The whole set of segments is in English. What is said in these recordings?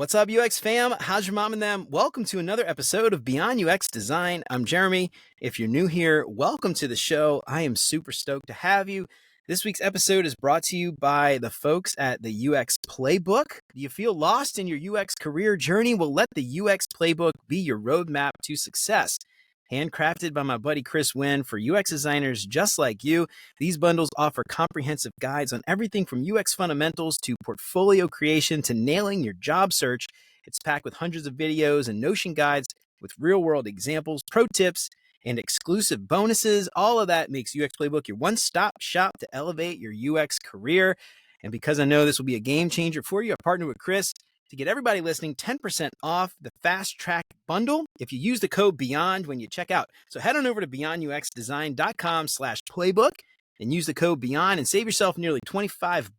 What's up, UX fam? How's your mom and them? Welcome to another episode of Beyond UX Design. I'm Jeremy. If you're new here, welcome to the show. I am super stoked to have you. This week's episode is brought to you by the folks at the UX Playbook. Do you feel lost in your UX career journey? Well, let the UX Playbook be your roadmap to success. Handcrafted by my buddy Chris Wynn for UX designers just like you, these bundles offer comprehensive guides on everything from UX fundamentals to portfolio creation to nailing your job search. It's packed with hundreds of videos and Notion guides with real-world examples, pro tips, and exclusive bonuses. All of that makes UX Playbook your one-stop shop to elevate your UX career. And because I know this will be a game changer for you, I partnered with Chris to get everybody listening 10% off the Fast Track bundle if you use the code BEYOND when you check out. So head on over to beyonduxdesign.com/playbook and use the code BEYOND and save yourself nearly $25.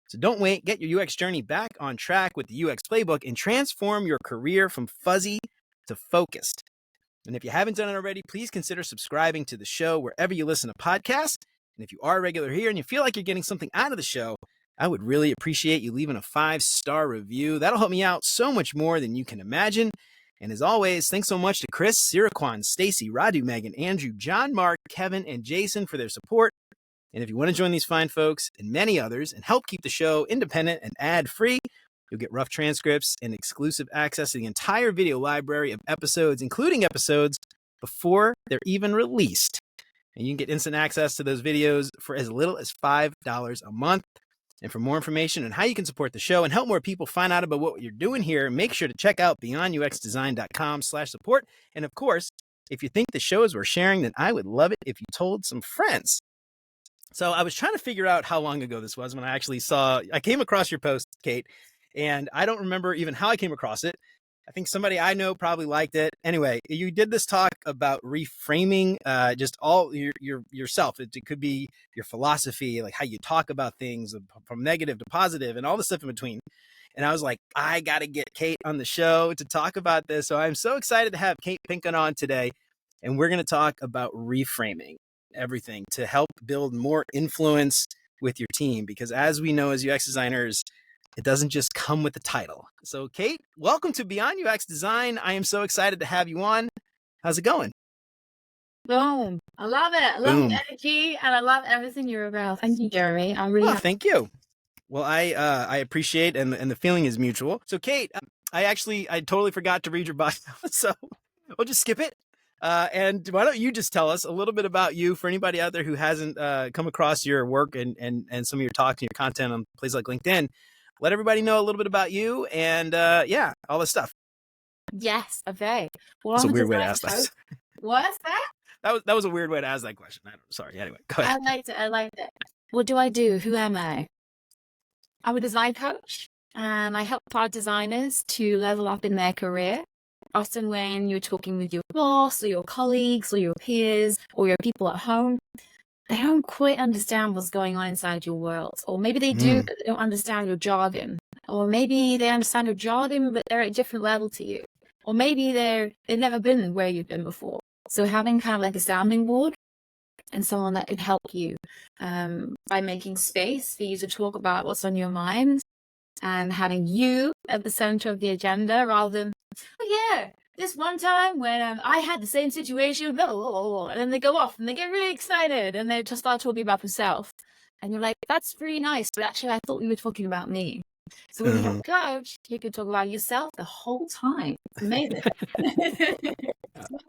So don't wait, get your UX journey back on track with the UX Playbook and transform your career from fuzzy to focused. And if you haven't done it already, please consider subscribing to the show wherever you listen to podcasts. And if you are a regular here and you feel like you're getting something out of the show, I would really appreciate you leaving a 5-star review. That'll help me out so much more than you can imagine. And as always, thanks so much to Chris, Siraquan, Stacy, Radu, Megan, Andrew, John, Mark, Kevin, and Jason for their support. And if you want to join these fine folks and many others and help keep the show independent and ad-free, you'll get rough transcripts and exclusive access to the entire video library of episodes, including episodes before they're even released. And you can get instant access to those videos for as little as $5 a month. And for more information on how you can support the show and help more people find out about what you're doing here, make sure to check out beyonduxdesign.com/support. And of course, if you think the show is worth sharing, then I would love it if you told some friends. So I was trying to figure out how long ago this was when I came across your post, Kate, and I don't remember even how I came across it. I think somebody I know probably liked it. Anyway, you did this talk about reframing just all yourself. It could be your philosophy, like how you talk about things from negative to positive and all the stuff in between. And I was like, I got to get Kate on the show to talk about this. So I'm so excited to have Kate Pincott on today. And we're going to talk about reframing everything to help build more influence with your team. Because as we know, as UX designers, it doesn't just come with the title. So Kate, welcome to Beyond UX Design. I am so excited to have you on. How's it going? Boom. I love it. I love the energy and I love everything you're about. Thank you, Jeremy. I'm really happy. Thank you. Well, I appreciate and the feeling is mutual. So Kate, I totally forgot to read your bio, so we'll just skip it. And why don't you just tell us a little bit about you for anybody out there who hasn't come across your work and some of your talks and your content on places like LinkedIn. Let everybody know a little bit about you and all this stuff. Yes. Okay. Well, that's a weird way to ask that. What's that? That was a weird way to ask that question. Sorry. Anyway, go ahead. I liked it. What do I do? Who am I? I'm a design coach and I help product designers to level up in their career. Often when you're talking with your boss or your colleagues or your peers or your people at home, they don't quite understand what's going on inside your world. Or maybe they do, but they don't understand your jargon. Or maybe they understand your jargon, but they're at a different level to you. Or maybe they've never been where you've been before. So having kind of like a sounding board and someone that can help you by making space for you to talk about what's on your mind and having you at the center of the agenda rather than, oh yeah, this one time when I had the same situation, and then they go off and they get really excited and they just start talking about themselves. And you're like, that's really nice, but actually I thought we were talking about me. So when you're a coach, you can talk about yourself the whole time. It's amazing.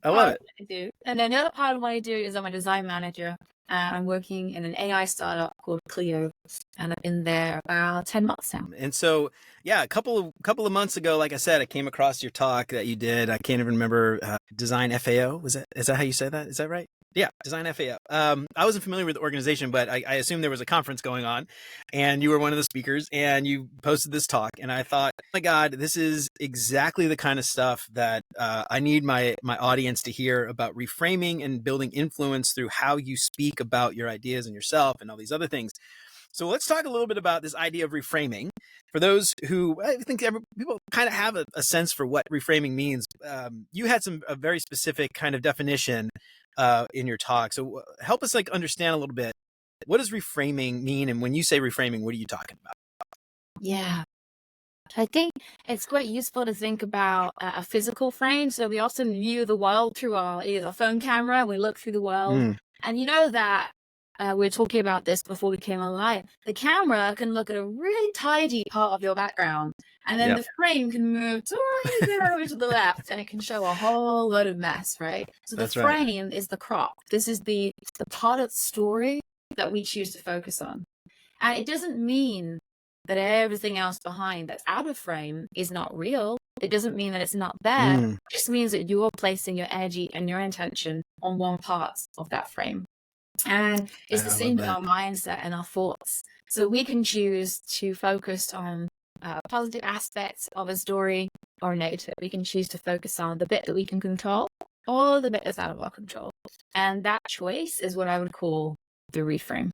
I love it. I do. And then the other part of what I do is I'm a design manager. I'm working in an AI startup called Clio, and I've been there about 10 months now. And so, yeah, a couple of months ago, like I said, I came across your talk that you did. I can't even remember. Design FAO. Is that how you say that? Is that right? Yeah, Design FAO. I wasn't familiar with the organization, but I assumed there was a conference going on, and you were one of the speakers, and you posted this talk, and I thought, oh my God, this is exactly the kind of stuff that I need my audience to hear about reframing and building influence through how you speak about your ideas and yourself and all these other things. So let's talk a little bit about this idea of reframing. For those who, I think people kind of have a sense for what reframing means. You had a very specific kind of definition in your talk. So help us understand a little bit, what does reframing mean? And when you say reframing, what are you talking about? Yeah. I think it's quite useful to think about a physical frame. So we often view the world through our either phone camera, we look through the world. And you know that we were talking about this before we came online. The camera can look at a really tidy part of your background, and then Yep. the frame can move totally bit over to the left, and it can show a whole lot of mess, right? So the That's right. frame is the crop. This is the part of the story that we choose to focus on. And it doesn't mean that everything else behind that's out of frame is not real. It doesn't mean that it's not there. It just means that you're placing your energy and your intention on one part of that frame. And it's the same with our mindset and our thoughts. So we can choose to focus on positive aspects of a story or negative. We can choose to focus on the bit that we can control or the bit that's out of our control. And that choice is what I would call the reframe.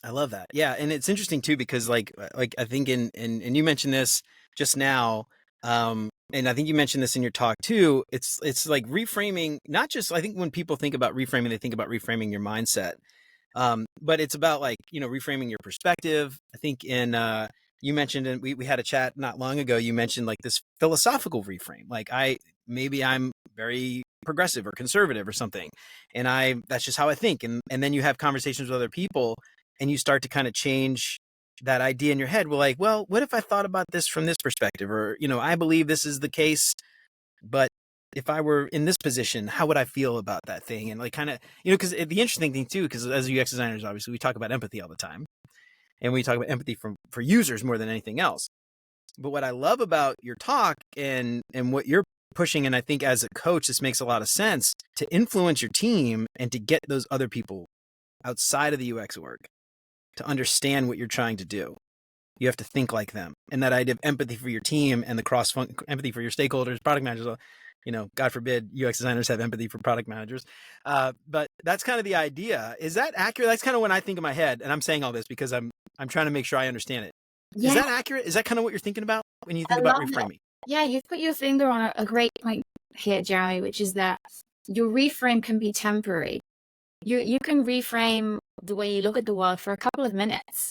I love that. Yeah. And it's interesting too, because like I think and you mentioned this just now, and I think you mentioned this in your talk too. It's like reframing, not just, I think when people think about reframing, they think about reframing your mindset. But it's about like, reframing your perspective. I think you mentioned, and we had a chat not long ago, you mentioned like this philosophical reframe. Like maybe I'm very progressive or conservative or something. And that's just how I think. And then you have conversations with other people and you start to kind of change that idea in your head. Well, like, well, what if I thought about this from this perspective? Or, I believe this is the case, but if I were in this position, how would I feel about that thing? And like kind of, because the interesting thing too, because as UX designers, obviously we talk about empathy all the time, and we talk about empathy for users more than anything else. But what I love about your talk and what you're pushing, and I think as a coach, this makes a lot of sense, to influence your team and to get those other people outside of the UX work to understand what you're trying to do. You have to think like them. And that idea of empathy for your team and the empathy for your stakeholders, product managers, God forbid UX designers have empathy for product managers. But that's kind of the idea. Is that accurate? That's kind of when I think in my head, and I'm saying all this because I'm trying to make sure I understand it. Yeah. Is that accurate? Is that kind of what you're thinking about when you think about reframing? Yeah, you've put your finger on a great point here, Jeremy, which is that your reframe can be temporary. You can reframe the way you look at the world for a couple of minutes.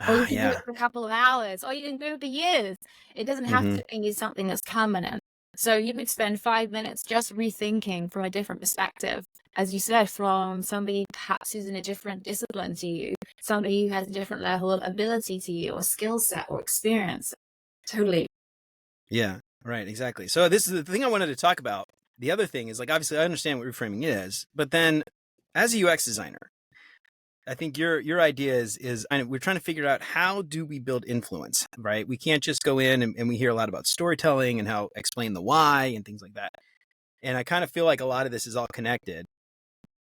Or you can do it for a couple of hours, or you can do it for years. It doesn't have to be something that's permanent. So you could spend 5 minutes just rethinking from a different perspective, as you said, from somebody perhaps who's in a different discipline to you, somebody who has a different level of ability to you, or skill set, or experience. Totally. Yeah, right, exactly. So this is the thing I wanted to talk about. The other thing is, like, obviously I understand what reframing is, but then as a UX designer, I think your idea is we're trying to figure out, how do we build influence, right? We can't just go in and we hear a lot about storytelling and how explain the why and things like that. And I kind of feel like a lot of this is all connected.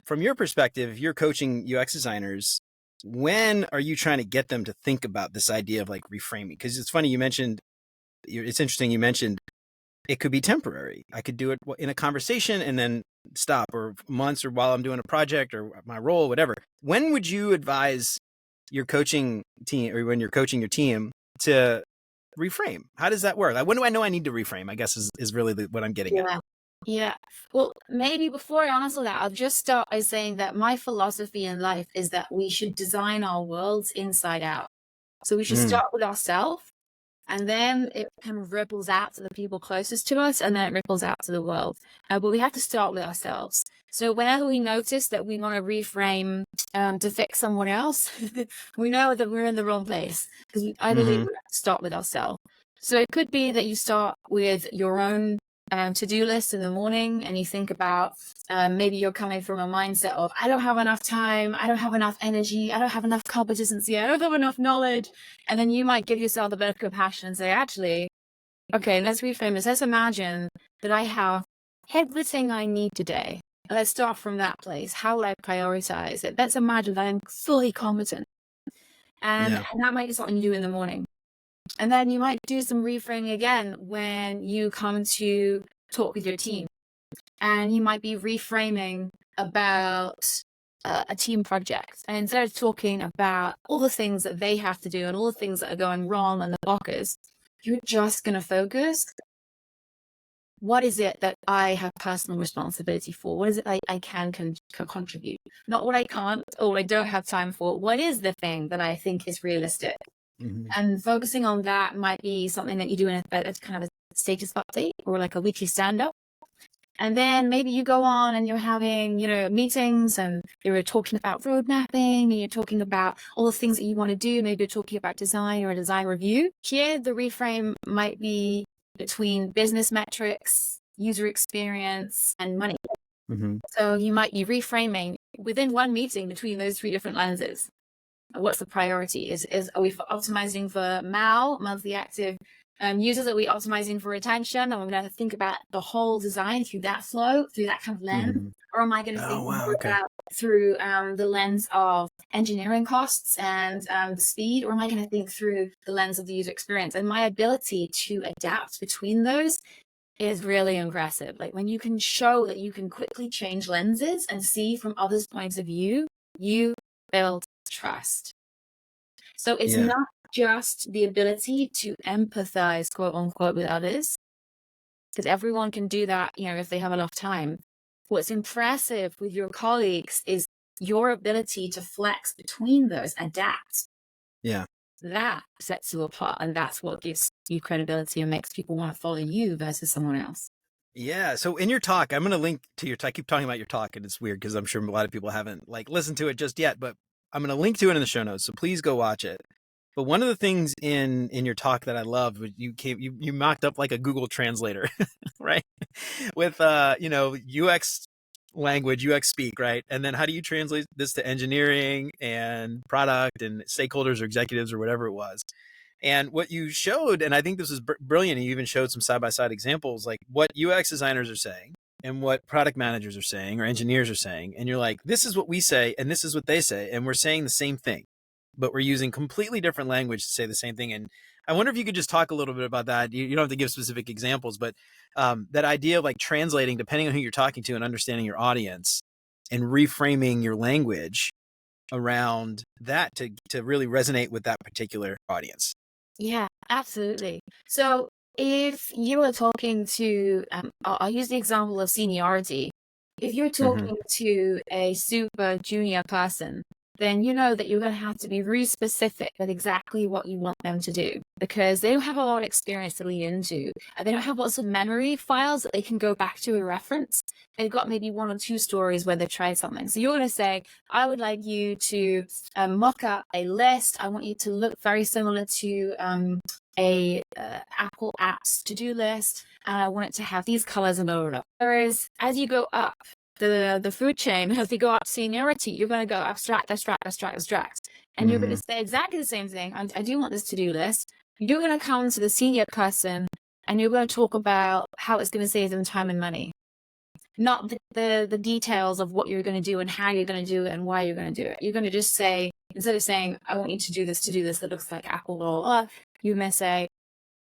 From your perspective, if you're coaching UX designers, when are you trying to get them to think about this idea of like reframing? Because it's funny, it's interesting you mentioned it could be temporary. I could do it in a conversation and then stop, or months, or while I'm doing a project or my role, whatever. When would you advise your coaching team, or when you're coaching your team, to reframe? How does that work? Like, when do I know I need to reframe, I guess is really what I'm getting at. Yeah. Well, maybe before I answer that, I'll just start by saying that my philosophy in life is that we should design our worlds inside out. So we should start with ourselves, and then it kind of ripples out to the people closest to us, and then it ripples out to the world. But we have to start with ourselves. So whenever we notice that we want to reframe to fix someone else, we know that we're in the wrong place, because I believe we have to start with ourselves. So it could be that you start with your own to-do list in the morning, and you think about maybe you're coming from a mindset of, I don't have enough time, I don't have enough energy, I don't have enough competency, I don't have enough knowledge. And then you might give yourself a bit of compassion and say, actually, okay, let's reframe this. Let's imagine that I have everything I need today. Let's start from that place. How will I prioritize it? Let's imagine that I'm fully competent. And that might be something you do in the morning. And then you might do some reframing again when you come to talk with your team. And you might be reframing about a team project. And instead of talking about all the things that they have to do and all the things that are going wrong and the blockers, you're just going to focus, what is it that I have personal responsibility for? What is it I can contribute? Not what I can't or what I don't have time for. What is the thing that I think is realistic? Mhm. And focusing on that might be something that you do in a kind of a status update or like a weekly stand-up. And then maybe you go on and you're having, meetings and you're talking about road mapping and you're talking about all the things that you want to do. Maybe you're talking about design or a design review. Here, the reframe might be between business metrics, user experience, and money. Mm-hmm. So you might be reframing within one meeting between those three different lenses. What's the priority? Are we optimizing for MAU, monthly active users? Are we optimizing for retention? And we're going to think about the whole design through that flow, through that kind of lens. Mm-hmm. Or am I going to Oh, think wow. more Okay. about through the lens of engineering costs and the speed? Or am I going to think through the lens of the user experience? And my ability to adapt between those is really impressive. Like when you can show that you can quickly change lenses and see from others' points of view, you build trust. So it's Yeah. not just the ability to empathize, quote unquote, with others, because everyone can do that, if they have enough time. What's impressive with your colleagues is your ability to flex between those, adapt. Yeah. That sets you apart, and that's what gives you credibility and makes people want to follow you versus someone else. Yeah. So in your talk, I'm going to link to your talk. I keep talking about your talk, and it's weird because I'm sure a lot of people haven't listened to it just yet, but I'm going to link to it in the show notes. So please go watch it. But one of the things in your talk that I loved was you mocked up like a Google translator, right? With UX language, UX speak, right? And then how do you translate this to engineering and product and stakeholders or executives or whatever it was? And what you showed, and I think this was brilliant, and you even showed some side-by-side examples, like what UX designers are saying and what product managers are saying or engineers are saying. And you're like, this is what we say, and this is what they say, and we're saying the same thing, but we're using completely different language to say the same thing. And I wonder if you could just talk a little bit about that. You don't have to give specific examples, but that idea of like translating, depending on who you're talking to and understanding your audience and reframing your language around that to really resonate with that particular audience. Yeah, absolutely. So if you were talking to, I'll use the example of seniority. If you're talking to a super junior person, then you know that you're going to have to be really specific with exactly what you want them to do because they don't have a lot of experience to lean into. They don't have lots of memory files that they can go back to a reference. They've got maybe one or two stories where they've tried something. So you're going to say, I would like you to mock up a list. I want you to look very similar to a Apple apps to-do list. And I want it to have these colors and blah, blah, blah. Whereas as you go up the food chain, as you go up seniority, you're going to go abstract. And you're going to say exactly the same thing. I do want this to-do list. You're going to come to the senior person and you're going to talk about how it's going to save them time and money. Not the details of what you're going to do and how you're going to do it and why you're going to do it. You're going to just say, instead of saying, I want you to do this that looks like Apple or you may say,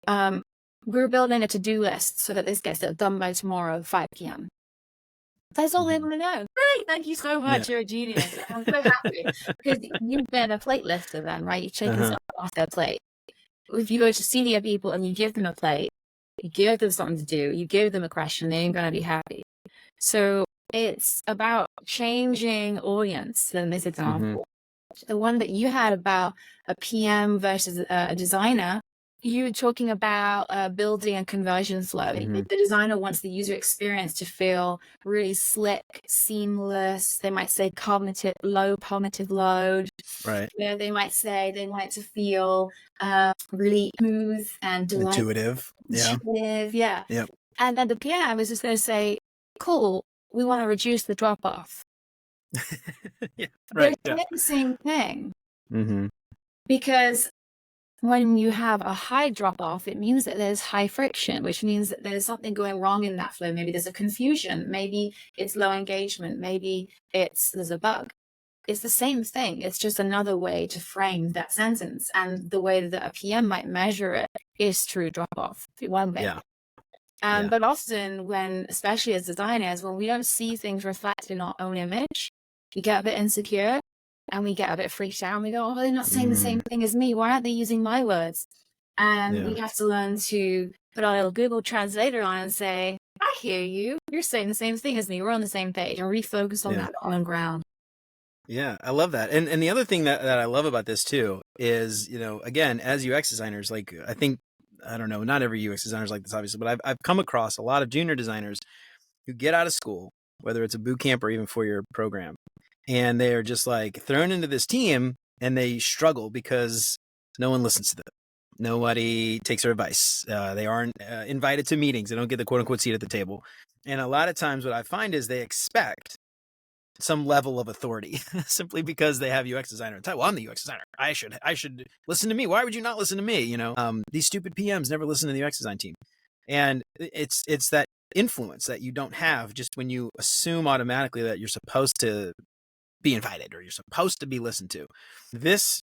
we're building a to-do list so that this gets done by tomorrow, 5 p.m. That's all they want to know. Great, thank you so much. You're a genius. I'm so happy because you've been a plate lister then, right? You've taken something off their plate. If you go to senior people and you give them a plate, you give them something to do, you give them a question, they ain't going to be happy. So it's about changing audience in this example. The one that you had about a PM versus a designer, you were talking about building a conversion flow. The designer wants the user experience to feel really slick, seamless. They might say low cognitive load. Right. They might say they want it to feel really smooth and intuitive. Yeah. Yep. And then the PM is just going to say, cool, we want to reduce the drop-off. Yeah, right. They're saying the same thing. Mm-hmm. Because when you have a high drop-off, it means that there's high friction, which means that there's something going wrong in that flow. Maybe there's a confusion. Maybe it's low engagement. Maybe there's a bug. It's the same thing. It's just another way to frame that sentence. And the way that a PM might measure it is through drop-off, one way. Yeah. But often especially as designers, when we don't see things reflected in our own image, we get a bit insecure and we get a bit freaked out and we go, oh, they're not saying the same thing as me. Why aren't they using my words? And we have to learn to put our little Google translator on and say, I hear you. You're saying the same thing as me. We're on the same page, and refocus on that common ground. Yeah, I love that. And the other thing that I love about this too is, you know, again, as UX designers, like I think, I don't know, not every UX designer is like this, obviously, but I've come across a lot of junior designers who get out of school, whether it's a boot camp or even 4-year program, and they are just like thrown into this team and they struggle because no one listens to them. Nobody takes their advice. They aren't invited to meetings. They don't get the quote unquote seat at the table. And a lot of times what I find is they expect some level of authority simply because they have UX designer. Well, I'm the UX designer. I should listen to me. Why would you not listen to me? You know, these stupid PMs never listen to the UX design team. And it's that influence that you don't have just when you assume automatically that you're supposed to be invited or you're supposed to be listened to. This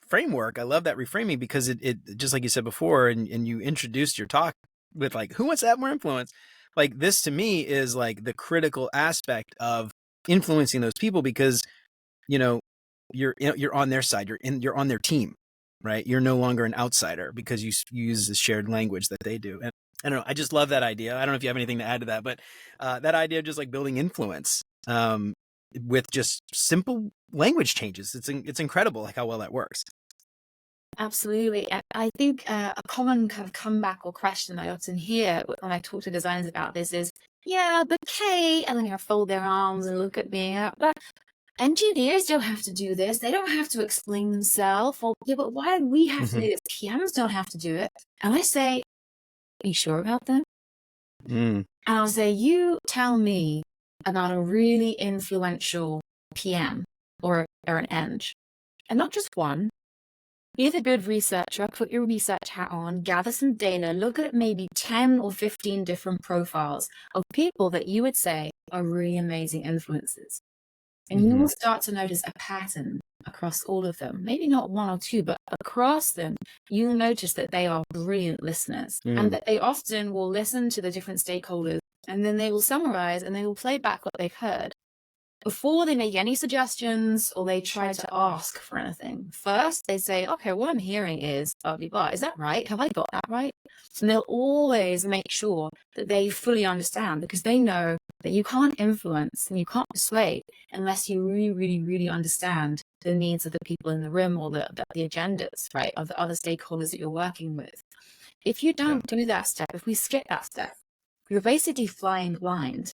framework, I love that reframing because it just like you said before, and you introduced your talk with like, who wants to have more influence? Like this to me is like the critical aspect of influencing those people because, you know, you're on their side, you're on their team, right? You're no longer an outsider because you use the shared language that they do. And I don't know, I just love that idea. I don't know if you have anything to add to that, but that idea of just like building influence with just simple language changes. It's incredible like how well that works. Absolutely. I think a common kind of comeback or question I often hear when I talk to designers about this is, yeah, but Kate, and then they fold their arms and look at me, but engineers don't have to do this. They don't have to explain themselves. Or, yeah, but why do we have to do this? PMs don't have to do it. And I say, are you sure about that? And I'll say, you tell me about a really influential PM or an eng, and not just one. Be a good researcher, put your research hat on, gather some data, look at maybe 10 or 15 different profiles of people that you would say are really amazing influences. And you will start to notice a pattern across all of them. Maybe not one or two, but across them, you'll notice that they are brilliant listeners and that they often will listen to the different stakeholders and then they will summarize and they will play back what they've heard. Before they make any suggestions or they try to ask for anything, first they say, okay, what I'm hearing is, blah, blah, blah. Is that right? Have I got that right? And they'll always make sure that they fully understand because they know that you can't influence and you can't persuade unless you really, really, really understand the needs of the people in the room or the agendas, right, of the other stakeholders that you're working with. If you don't do that step, if we skip that step, you're basically flying blind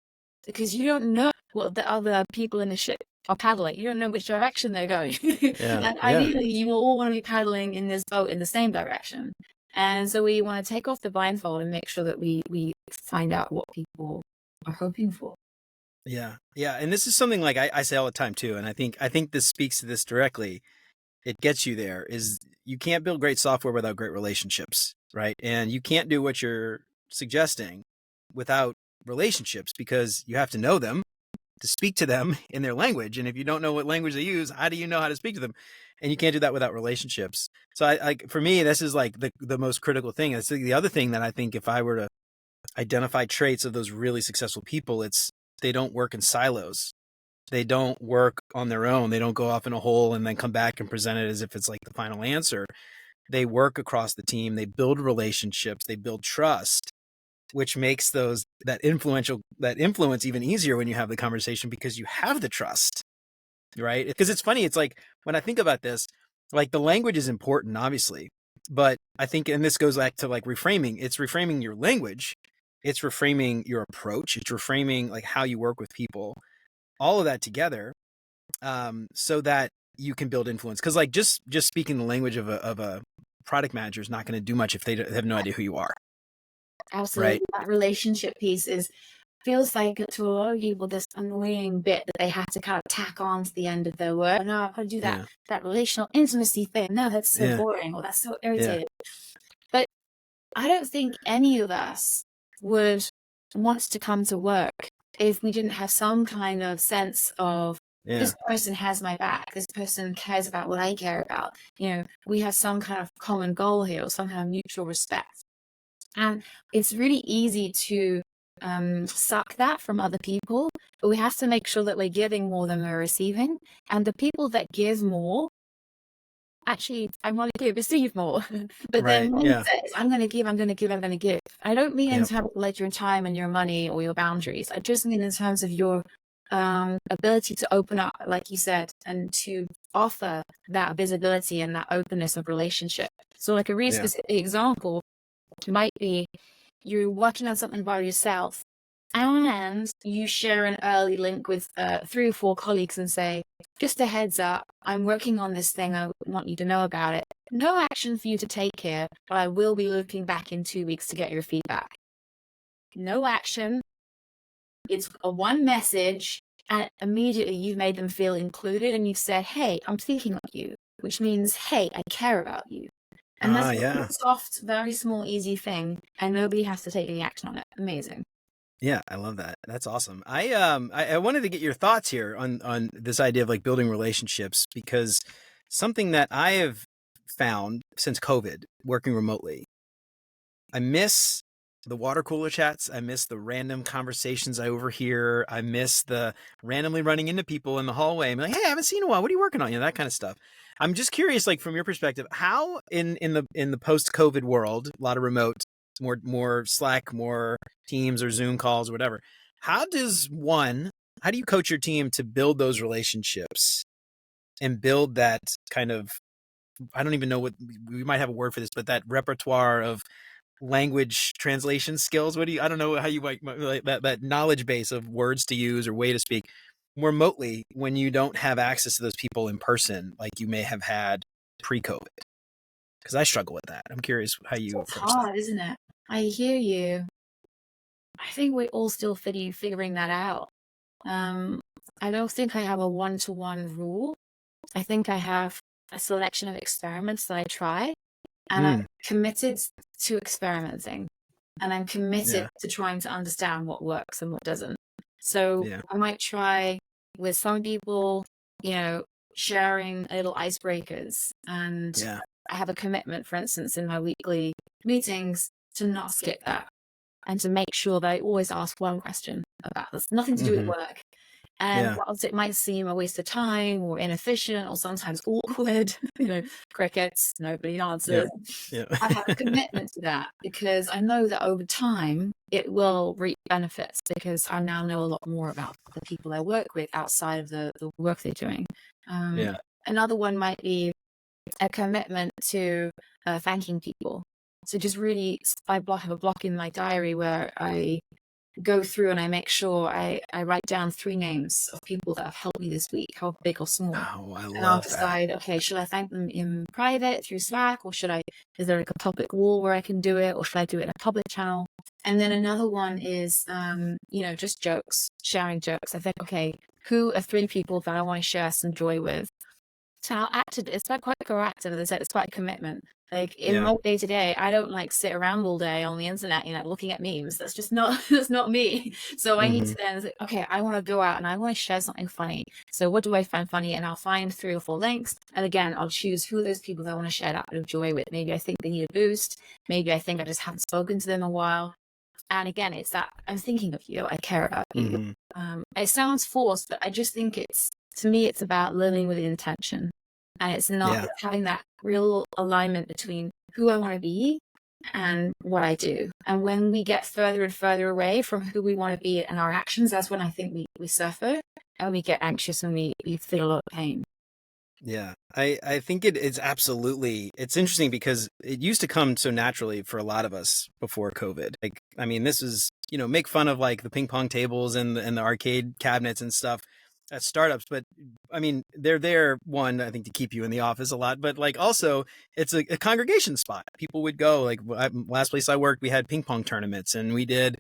because you don't know what the other people in the ship are paddling. You don't know which direction they're going. And ideally, you will all want to be paddling in this boat in the same direction. And so we want to take off the blindfold and make sure that we find out what people are hoping for. Yeah. And this is something like I say all the time too. And I think this speaks to this directly. It gets you there is you can't build great software without great relationships, right? And you can't do what you're suggesting without relationships because you have to know them to speak to them in their language. And if you don't know what language they use, how do you know how to speak to them? And you can't do that without relationships. So I for me, this is like the most critical thing. It's the other thing that I think if I were to identify traits of those really successful people, it's they don't work in silos. They don't work on their own. They don't go off in a hole and then come back and present it as if it's like the final answer. They work across the team. They build relationships. They build trust, which makes that influence even easier when you have the conversation because you have the trust, right? Because it's funny. It's like when I think about this, like the language is important, obviously, but I think, and this goes back to like reframing, it's reframing your language. It's reframing your approach. It's reframing like how you work with people, all of that together, so that you can build influence. Because like just speaking the language of a product manager is not going to do much if they have no idea who you are. Absolutely. Right. That relationship piece feels like to a lot of people this annoying bit that they have to kind of tack on to the end of their work. No, I've got to do that relational intimacy thing. No, that's so boring or that's so irritating. But I don't think any of us would want to come to work if we didn't have some kind of sense of this person has my back. This person cares about what I care about. You know, we have some kind of common goal here or some kind of mutual respect. And it's really easy to suck that from other people, but we have to make sure that we're giving more than we're receiving. And the people that give more, actually, ironically, receive more. But then says, I'm going to give, I'm going to give, I'm going to give. I don't mean in terms of like your time and your money or your boundaries. I just mean in terms of your ability to open up, like you said, and to offer that visibility and that openness of relationship. So like a really specific example might be you're working on something by yourself and you share an early link with 3 or 4 colleagues and say, just a heads up, I'm working on this thing. I want you to know about it. No action for you to take here, but I will be looping back in 2 weeks to get your feedback. No action. It's a one message, and immediately you've made them feel included, and you've said, hey, I'm thinking of you, which means, hey, I care about you. And that's a soft, very small, easy thing, and nobody has to take any action on it. Amazing. Yeah, I love that. That's awesome. I wanted to get your thoughts here on this idea of like building relationships, because something that I have found since COVID working remotely, I miss the water cooler chats. I miss the random conversations I overhear. I miss the randomly running into people in the hallway and be like, hey, I haven't seen you in a while. What are you working on? You know, that kind of stuff. I'm just curious, like from your perspective, how in the post-COVID world, a lot of remote, more Slack, more Teams or Zoom calls or whatever. How do you coach your team to build those relationships and build that kind of, I don't even know what, we might have a word for this, but that repertoire of language translation skills? I don't know how you might, like that knowledge base of words to use or way to speak remotely when you don't have access to those people in person like you may have had pre-COVID. Because I struggle with that. I'm curious how you approach it's hard, isn't it? I hear you. I think we're all still figuring that out. I don't think I have a one-to-one rule. I think I have a selection of experiments that I try, and I'm committed to experimenting, and I'm committed to trying to understand what works and what doesn't. So I might try with some people, sharing little icebreakers, and I have a commitment, for instance, in my weekly meetings to not skip that and to make sure that I always ask one question about this, nothing to do with work. And whilst it might seem a waste of time or inefficient or sometimes awkward, crickets, nobody answers. I have a commitment to that because I know that over time it will reap benefits because I now know a lot more about the people I work with outside of the work they're doing. Another one might be a commitment to thanking people. So just really, I have a block in my diary where I go through and I make sure I write down 3 names of people that have helped me this week, how big or small. Oh, I love and I'll decide, okay, should I thank them in private through Slack, or is there like a public wall where I can do it, or should I do it in a public channel? And then another one is, just jokes, sharing jokes. I think, okay, who are 3 people that I want to share some joy with? So I'll it's quite proactive, as I said, it's quite a commitment. Like in my day to day, I don't like sit around all day on the internet, looking at memes. That's just not, that's not me. So I need to then say, okay, I want to go out and I want to share something funny. So what do I find funny? And I'll find 3 or 4 links. And again, I'll choose who are those people that I want to share that bit of joy with. Maybe I think they need a boost. Maybe I think I just haven't spoken to them in a while. And again, it's that I'm thinking of you. I care about you. It sounds forced, but I just think to me, it's about living with intention. And it's not having that real alignment between who I want to be and what I do. And when we get further and further away from who we want to be and our actions, that's when I think we suffer and we get anxious and we feel a lot of pain. Yeah, I think it's absolutely, it's interesting because it used to come so naturally for a lot of us before COVID. Like, I mean, this is, make fun of like the ping pong tables and the arcade cabinets and stuff at startups. But I mean, they're there, one, I think, to keep you in the office a lot, but like also it's a congregation spot. People would go, like last place I worked, we had ping pong tournaments and we did,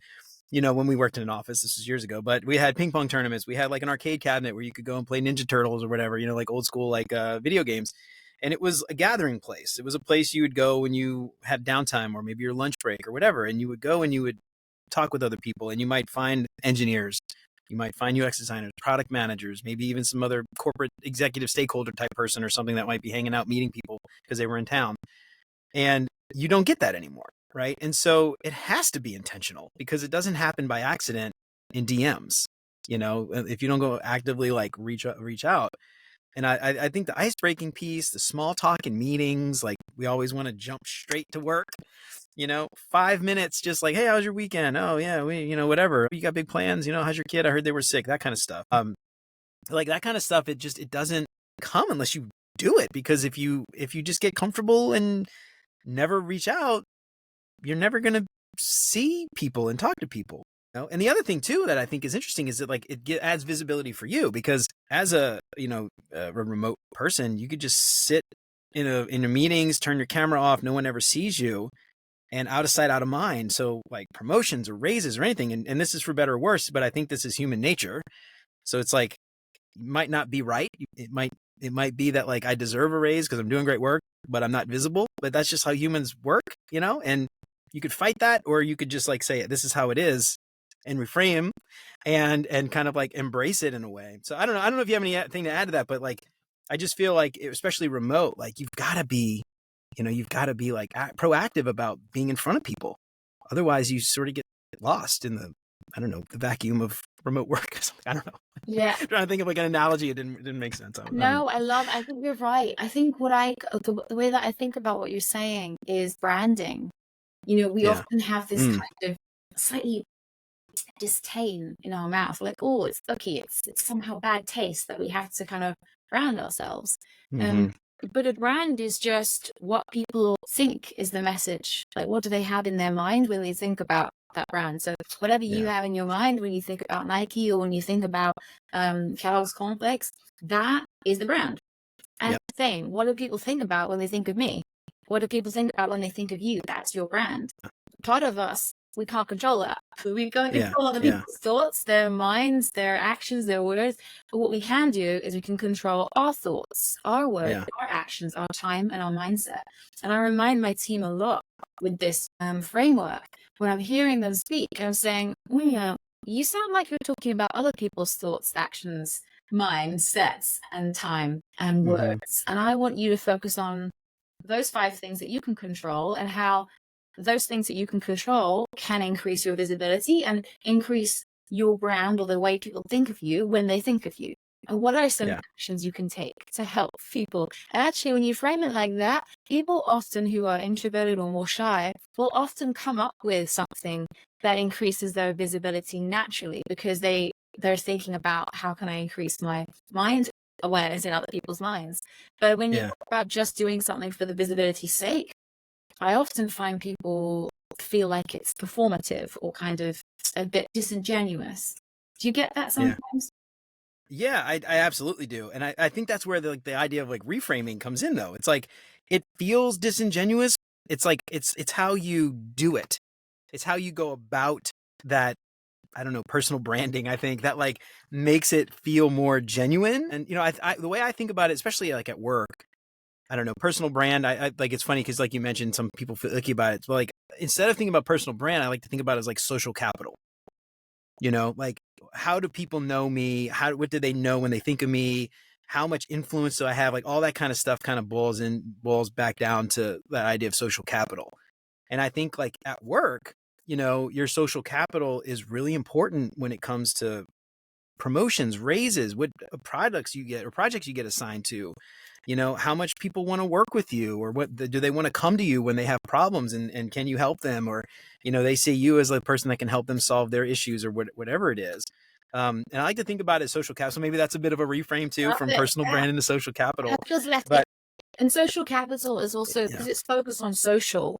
when we worked in an office, this was years ago, but we had ping pong tournaments. We had like an arcade cabinet where you could go and play Ninja Turtles or whatever, like old school, like video games. And it was a gathering place. It was a place you would go when you had downtime or maybe your lunch break or whatever. And you would go and you would talk with other people, and you might find engineers, you might find UX designers, product managers, maybe even some other corporate executive stakeholder type person or something that might be hanging out, meeting people because they were in town. And you don't get that anymore. Right. And so it has to be intentional because it doesn't happen by accident in DMs, if you don't go actively like reach out. And I think the ice breaking piece, the small talk in meetings, like we always want to jump straight to work. 5 minutes, just like, hey, how was your weekend? Oh yeah, whatever. You got big plans? How's your kid? I heard they were sick. That kind of stuff. Like that kind of stuff. It doesn't come unless you do it, because if you just get comfortable and never reach out, you're never going to see people and talk to people. And the other thing too that I think is interesting is that like adds visibility for you, because as a remote person, you could just sit in a meetings, turn your camera off, no one ever sees you, and out of sight, out of mind. So like promotions or raises or anything, and this is for better or worse, but I think this is human nature. So it's like, it might not be right. It might be that like I deserve a raise because I'm doing great work, but I'm not visible. But that's just how humans work, and you could fight that, or you could just like say, this is how it is, and reframe and kind of like embrace it in a way. So I don't know if you have anything to add to that, but like, I just feel like, especially remote, like you've got to be like proactive about being in front of people. Otherwise you sort of get lost in the vacuum of remote work. I don't know. Yeah. I'm trying to think of like an analogy. It didn't make sense. I think you're right. I think the way that I think about what you're saying is branding. We often have this kind of slightly disdain in our mouth, like, oh, it's icky, it's somehow bad taste that we have to kind of brand ourselves. But a brand is just what people think is the message. Like, what do they have in their mind when they think about that brand? So whatever you have in your mind when you think about Nike, or when you think about Kellogg's cornflakes, that is the brand. And the same, what do people think about when they think of me? What do people think about when they think of you? That's your brand. Part of us, we can't control that. We can't control other people's thoughts, their minds, their actions, their words. But what we can do is we can control our thoughts, our words, our actions, our time, and our mindset. And I remind my team a lot with this framework. When I'm hearing them speak, I'm saying, well, you sound like you're talking about other people's thoughts, actions, mindsets, and time and words. And I want you to focus on those 5 things that you can control, and how those things that you can control can increase your visibility and increase your brand, or the way people think of you when they think of you. And what are some actions you can take to help people? And actually, when you frame it like that, people often who are introverted or more shy will often come up with something that increases their visibility naturally, because they're thinking about, how can I increase my mind awareness in other people's minds? But when you talk about just doing something for the visibility's sake, I often find people feel like it's performative or kind of a bit disingenuous. Do you get that sometimes? Yeah, I absolutely do. And I think that's where the idea of like reframing comes in, though. It's like, it feels disingenuous. It's like, it's how you do it. It's how you go about that, I don't know, personal branding, I think, that like makes it feel more genuine. And, the way I think about it, especially like at work, I don't know, personal brand. I like, it's funny because like you mentioned, some people feel icky about it. But like, instead of thinking about personal brand, I like to think about it as like social capital. Like, how do people know me? What do they know when they think of me? How much influence do I have? Like all that kind of stuff kind of boils back down to that idea of social capital. And I think like at work, your social capital is really important when it comes to promotions, raises, what products you get or projects you get assigned to, how much people want to work with you, or do they want to come to you when they have problems, and can you help them, or, they see you as a person that can help them solve their issues, or whatever it is. And I like to think about it as social capital. So maybe that's a bit of a reframe too, from personal brand into social capital. And social capital is also, because it's focused on social,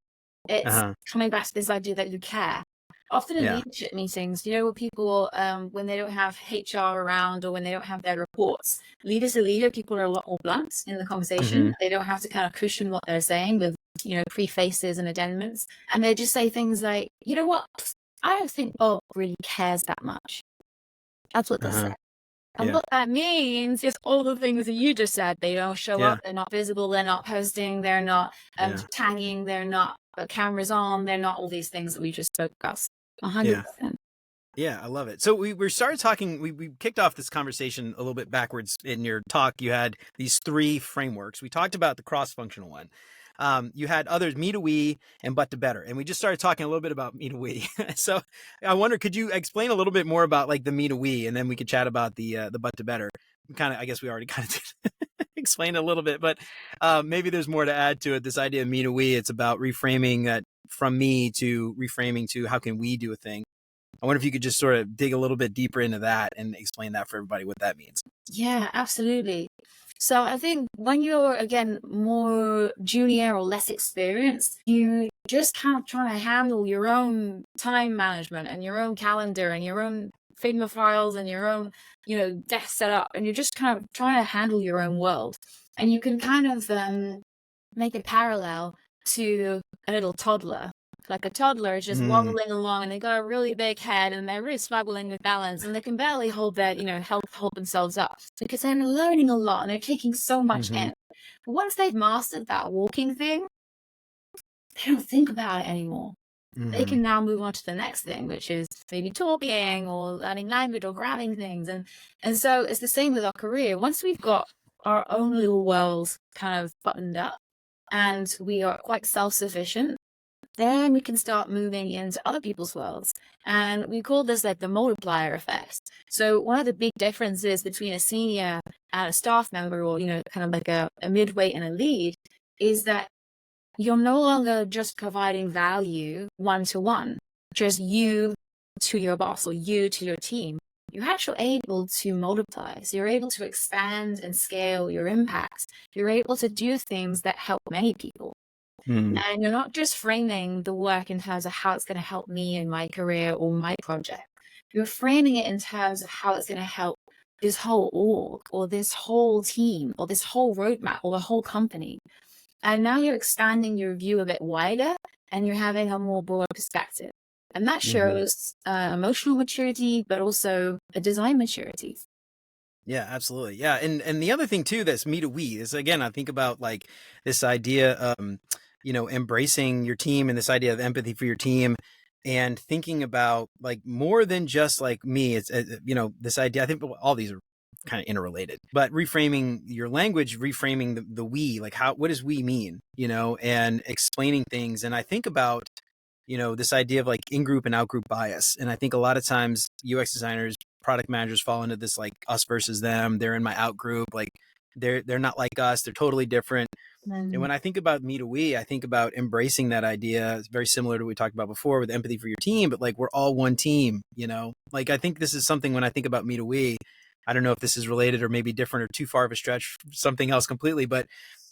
it's coming back to this idea that you care. Often in leadership meetings, where people, when they don't have HR around, or when they don't have their reports, leaders are leader, people are a lot more blunt in the conversation. They don't have to kind of cushion what they're saying with, prefaces and addendums. And they just say things like, you know what, I don't think Bob really cares that much. That's what they say. And what that means is all the things that you just said. They don't show up, they're not visible, they're not posting, they're not tagging, they're not cameras on, they're not all these things that we just spoke about. 100%. Yeah, I love it. So we started talking, we kicked off this conversation a little bit backwards. In your talk, you had these 3 frameworks. We talked about the cross-functional one. You had others, me to we and but to better. And we just started talking a little bit about me to we. So I wonder, could you explain a little bit more about like the me to we, and then we could chat about the but to better. I guess we already kind of explained a little bit, but maybe there's more to add to it. This idea of me to we, it's about reframing that from me to reframing to how can we do a thing. I wonder if you could just sort of dig a little bit deeper into that and explain that for everybody what that means. Yeah, absolutely. So I think when you're, again, more junior or less experienced, you just kind of trying to handle your own time management and your own calendar and your own Figma files and your own, desk setup, and you're just kind of trying to handle your own world. And you can kind of make a parallel to a little toddler. Like a toddler is just wobbling along, and they got a really big head, and they're really struggling with balance, and they can barely hold their, hold themselves up because they're learning a lot and they're taking so much in. But once they've mastered that walking thing, they don't think about it anymore. They can now move on to the next thing, which is maybe talking or learning language or grabbing things. And so it's the same with our career. Once we've got our own little worlds kind of buttoned up and we are quite self-sufficient, then we can start moving into other people's worlds. And we call this like the multiplier effect. So one of the big differences between a senior and a staff member, or, kind of like a midweight and a lead, is that you're no longer just providing value one-to-one, just you to your boss or you to your team. You're actually able to multiply. So you're able to expand and scale your impact. You're able to do things that help many people. And you're not just framing the work in terms of how it's going to help me in my career or my project. You're framing it in terms of how it's going to help this whole org or this whole team or this whole roadmap or the whole company. And now you're expanding your view a bit wider and you're having a more broad perspective. And that shows emotional maturity, but also a design maturity. Yeah, absolutely. Yeah. And the other thing too, that's me to we is, again, I think about like this idea of, embracing your team and this idea of empathy for your team and thinking about like more than just like me. It's, this idea, I think all these are kind of interrelated, but reframing your language, reframing the we, like what does we mean, and explaining things. And I think about, this idea of like in-group and out-group bias. And I think a lot of times UX designers, product managers fall into this like us versus them. They're in my out group. Like they're not like us. They're totally different. And when I think about me to we, I think about embracing that idea. It's very similar to what we talked about before with empathy for your team, but like we're all one team, like I think this is something when I think about me to we, I don't know if this is related or maybe different or too far of a stretch, something else completely. But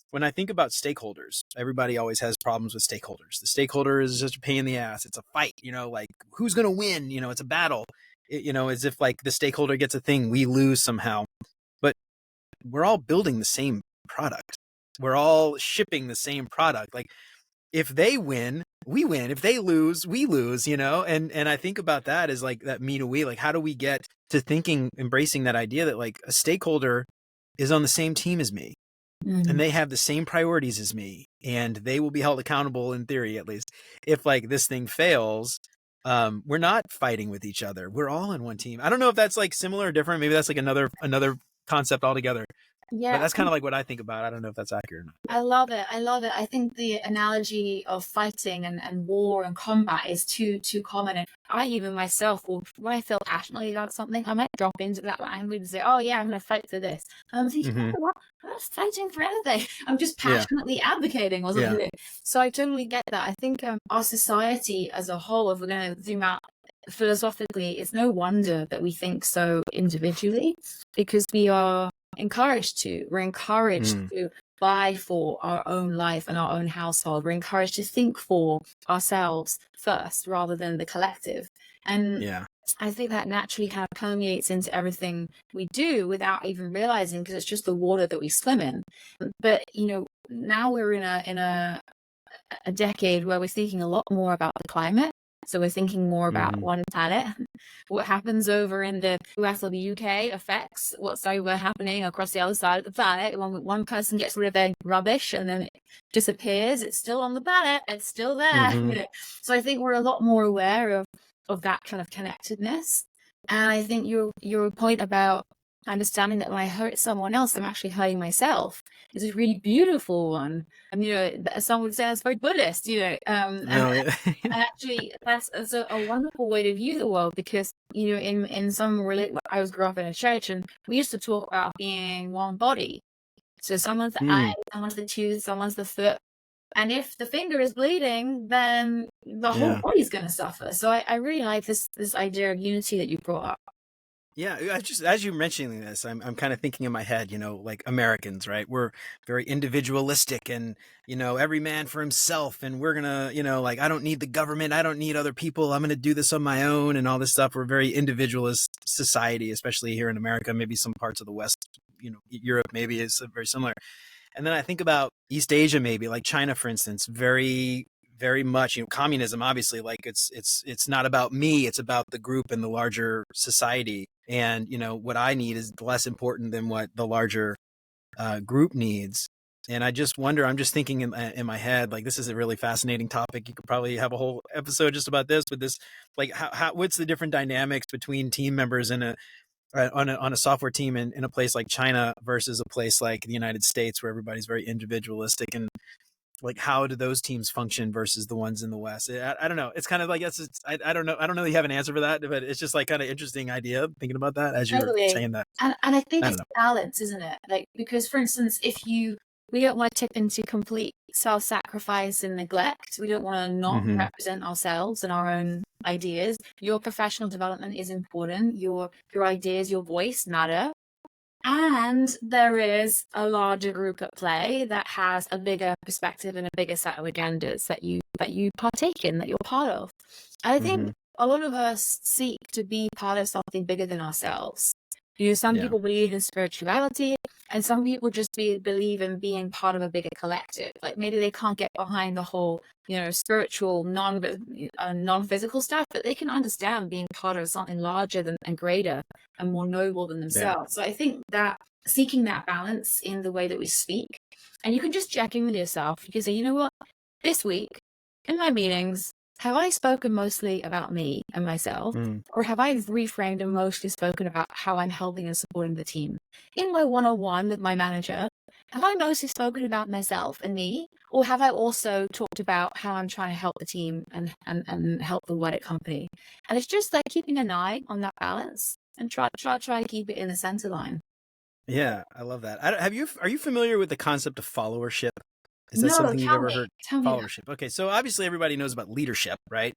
when I think about stakeholders, everybody always has problems with stakeholders. The stakeholder is just a pain in the ass. It's a fight, like who's going to win? It's a battle, as if like the stakeholder gets a thing, we lose somehow. But we're all building the same product. We're all shipping the same product. Like if they win, we win. If they lose, we lose, and I think about that as like that me to we, like how do we get to thinking, embracing that idea that like a stakeholder is on the same team as me and they have the same priorities as me and they will be held accountable in theory, at least if like this thing fails. We're not fighting with each other. We're all in one team. I don't know if that's like similar or different. Maybe that's like another concept altogether. Yeah, but that's kind of like what I think about. I don't know if that's accurate or not. I love it. I love it. I think the analogy of fighting and war and combat is too common. And I even myself, when I feel passionately about something, I might drop into that language and say, "Oh yeah, I'm going to fight for this." I'm thinking, "Oh, what? I'm not fighting for anything. I'm just passionately advocating or something." So I totally get that. I think our society as a whole, if we're going to zoom out philosophically, it's no wonder that we think so individually, because we're encouraged to buy for our own life and our own household. We're encouraged to think for ourselves first rather than the collective. And I think that naturally kind of permeates into everything we do without even realizing, because it's just the water that we swim in. But now we're in a decade where we're thinking a lot more about the climate. So we're thinking more about one planet. What happens over in the US or the UK affects what's over happening across the other side of the planet. When one person gets rid of their rubbish and then it disappears, it's still on the planet. It's still there. So I think we're a lot more aware of that kind of connectedness. And I think your point about understanding that when I hurt someone else, I'm actually hurting myself is a really beautiful one. And some would say that's very Buddhist, and actually that's a wonderful way to view the world, because in some I was grew up in a church and we used to talk about being one body. So someone's the eye, someone's the tooth, someone's the foot, And if the finger is bleeding, then the whole body's going to suffer. So I really like this idea of unity that you brought up. Yeah, I just as you're mentioning this, I'm kind of thinking in my head, like Americans, right? We're very individualistic and, every man for himself. And we're gonna, like, I don't need the government. I don't need other people. I'm gonna do this on my own and all this stuff. We're a very individualist society, especially here in America. Maybe some parts of the West, Europe maybe is very similar. And then I think about East Asia, maybe like China, for instance, very, very much, communism, obviously, like it's not about me, it's about the group and the larger society. And, what I need is less important than what the larger group needs. And I just wonder, I'm just thinking in my head, like, this is a really fascinating topic. You could probably have a whole episode just about this, but this, like, what's the different dynamics between team members in on a software team in a place like China versus a place like the United States where everybody's very individualistic, and like how do those teams function versus the ones in the West? I don't know. It's kind of like I don't know. I don't know that you have an answer for that, but it's just like kind of interesting idea thinking about that as you're saying that. And I think it's balance, isn't it? Like, because for instance, we don't want to tip into complete self-sacrifice and neglect. We don't want to not represent ourselves and our own ideas. Your professional development is important. Your ideas, your voice matter. And there is a larger group at play that has a bigger perspective and a bigger set of agendas that you partake in, that you're part of. And I think a lot of us seek to be part of something bigger than ourselves. Some people believe in spirituality, and some people just believe in being part of a bigger collective. Like maybe they can't get behind the whole, spiritual, non-physical stuff, but they can understand being part of something larger than and greater and more noble than themselves. So I think that seeking that balance in the way that we speak, and you can just check in with yourself. You can say, you know what, this week in my meetings, have I spoken mostly about me and myself, or have I reframed and mostly spoken about how I'm helping and supporting the team? In my one-on-one with my manager, have I mostly spoken about myself and me, or have I also talked about how I'm trying to help the team and help the wider company? And it's just like keeping an eye on that balance and try to keep it in the center line. Yeah, I love that. Are you familiar with the concept of followership? Is that something you've ever heard? Followership. Okay, so obviously everybody knows about leadership, right?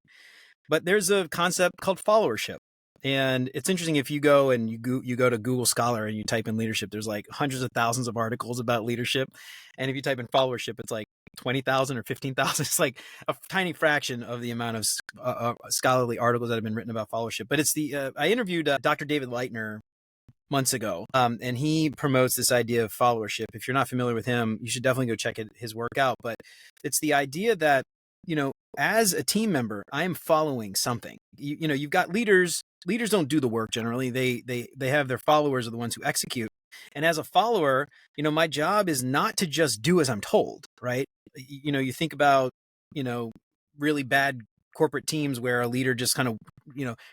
But there's a concept called followership. And it's interesting, if you go and you go to Google Scholar and you type in leadership, there's like hundreds of thousands of articles about leadership. And if you type in followership, it's like 20,000 or 15,000. It's like a tiny fraction of the amount of scholarly articles that have been written about followership. But it's I interviewed Dr. David Leitner months ago, and he promotes this idea of followership. If you're not familiar with him, you should definitely go check his work out. But it's the idea that, as a team member, I am following something. You've got leaders. Leaders don't do the work generally. They have their followers are the ones who execute. And as a follower, my job is not to just do as I'm told, right? You think about, really bad corporate teams where a leader just kind of,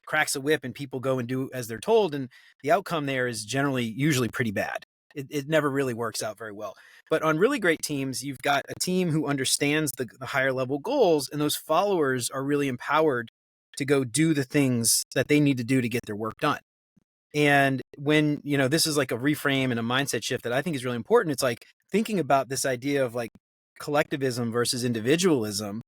cracks a whip and people go and do as they're told. And the outcome there is usually pretty bad. It never really works out very well. But on really great teams, you've got a team who understands the higher level goals, and those followers are really empowered to go do the things that they need to do to get their work done. And when, this is like a reframe and a mindset shift that I think is really important. It's like thinking about this idea of like collectivism versus individualism.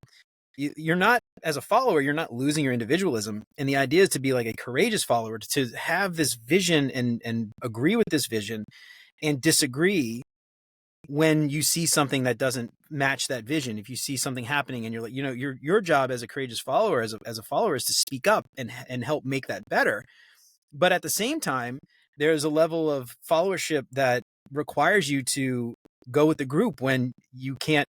You're not, as a follower, you're not losing your individualism. And the idea is to be like a courageous follower, to have this vision and agree with this vision and disagree when you see something that doesn't match that vision. If you see something happening and you're like, your job as a courageous follower, as a follower, is to speak up and help make that better. But at the same time, there's a level of followership that requires you to go with the group when you can't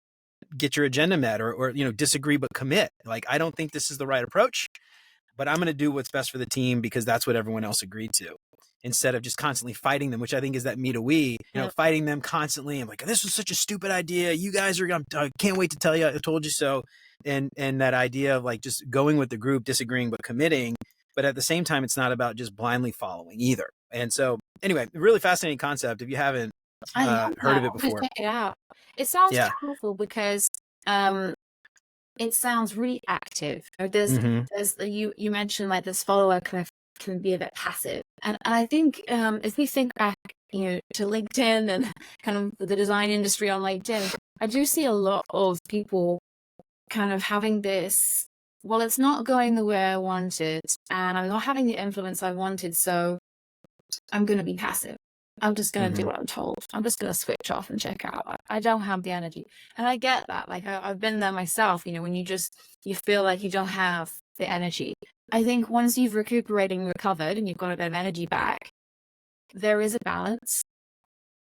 get your agenda met or disagree but commit. Like, I don't think this is the right approach, but I'm going to do what's best for the team because that's what everyone else agreed to, instead of just constantly fighting them, which I think is that me to we, fighting them constantly. I'm like, this was such a stupid idea. You guys I can't wait to tell you, I told you so. And that idea of like just going with the group, disagreeing but committing. But at the same time, it's not about just blindly following either. And so anyway, really fascinating concept. If you haven't heard of it before. Check it out. It sounds powerful because it sounds reactive. There's you mentioned like this follower can be a bit passive, and I think if we think back, to LinkedIn and kind of the design industry on LinkedIn, I do see a lot of people kind of having this, well, it's not going the way I wanted, and I'm not having the influence I wanted, so I'm going to be passive. I'm just going to do what I'm told. I'm just going to switch off and check out. I don't have the energy. And I get that. Like, I've been there myself, when you feel like you don't have the energy. I think once you've recuperated and recovered and you've got a bit of energy back, there is a balance.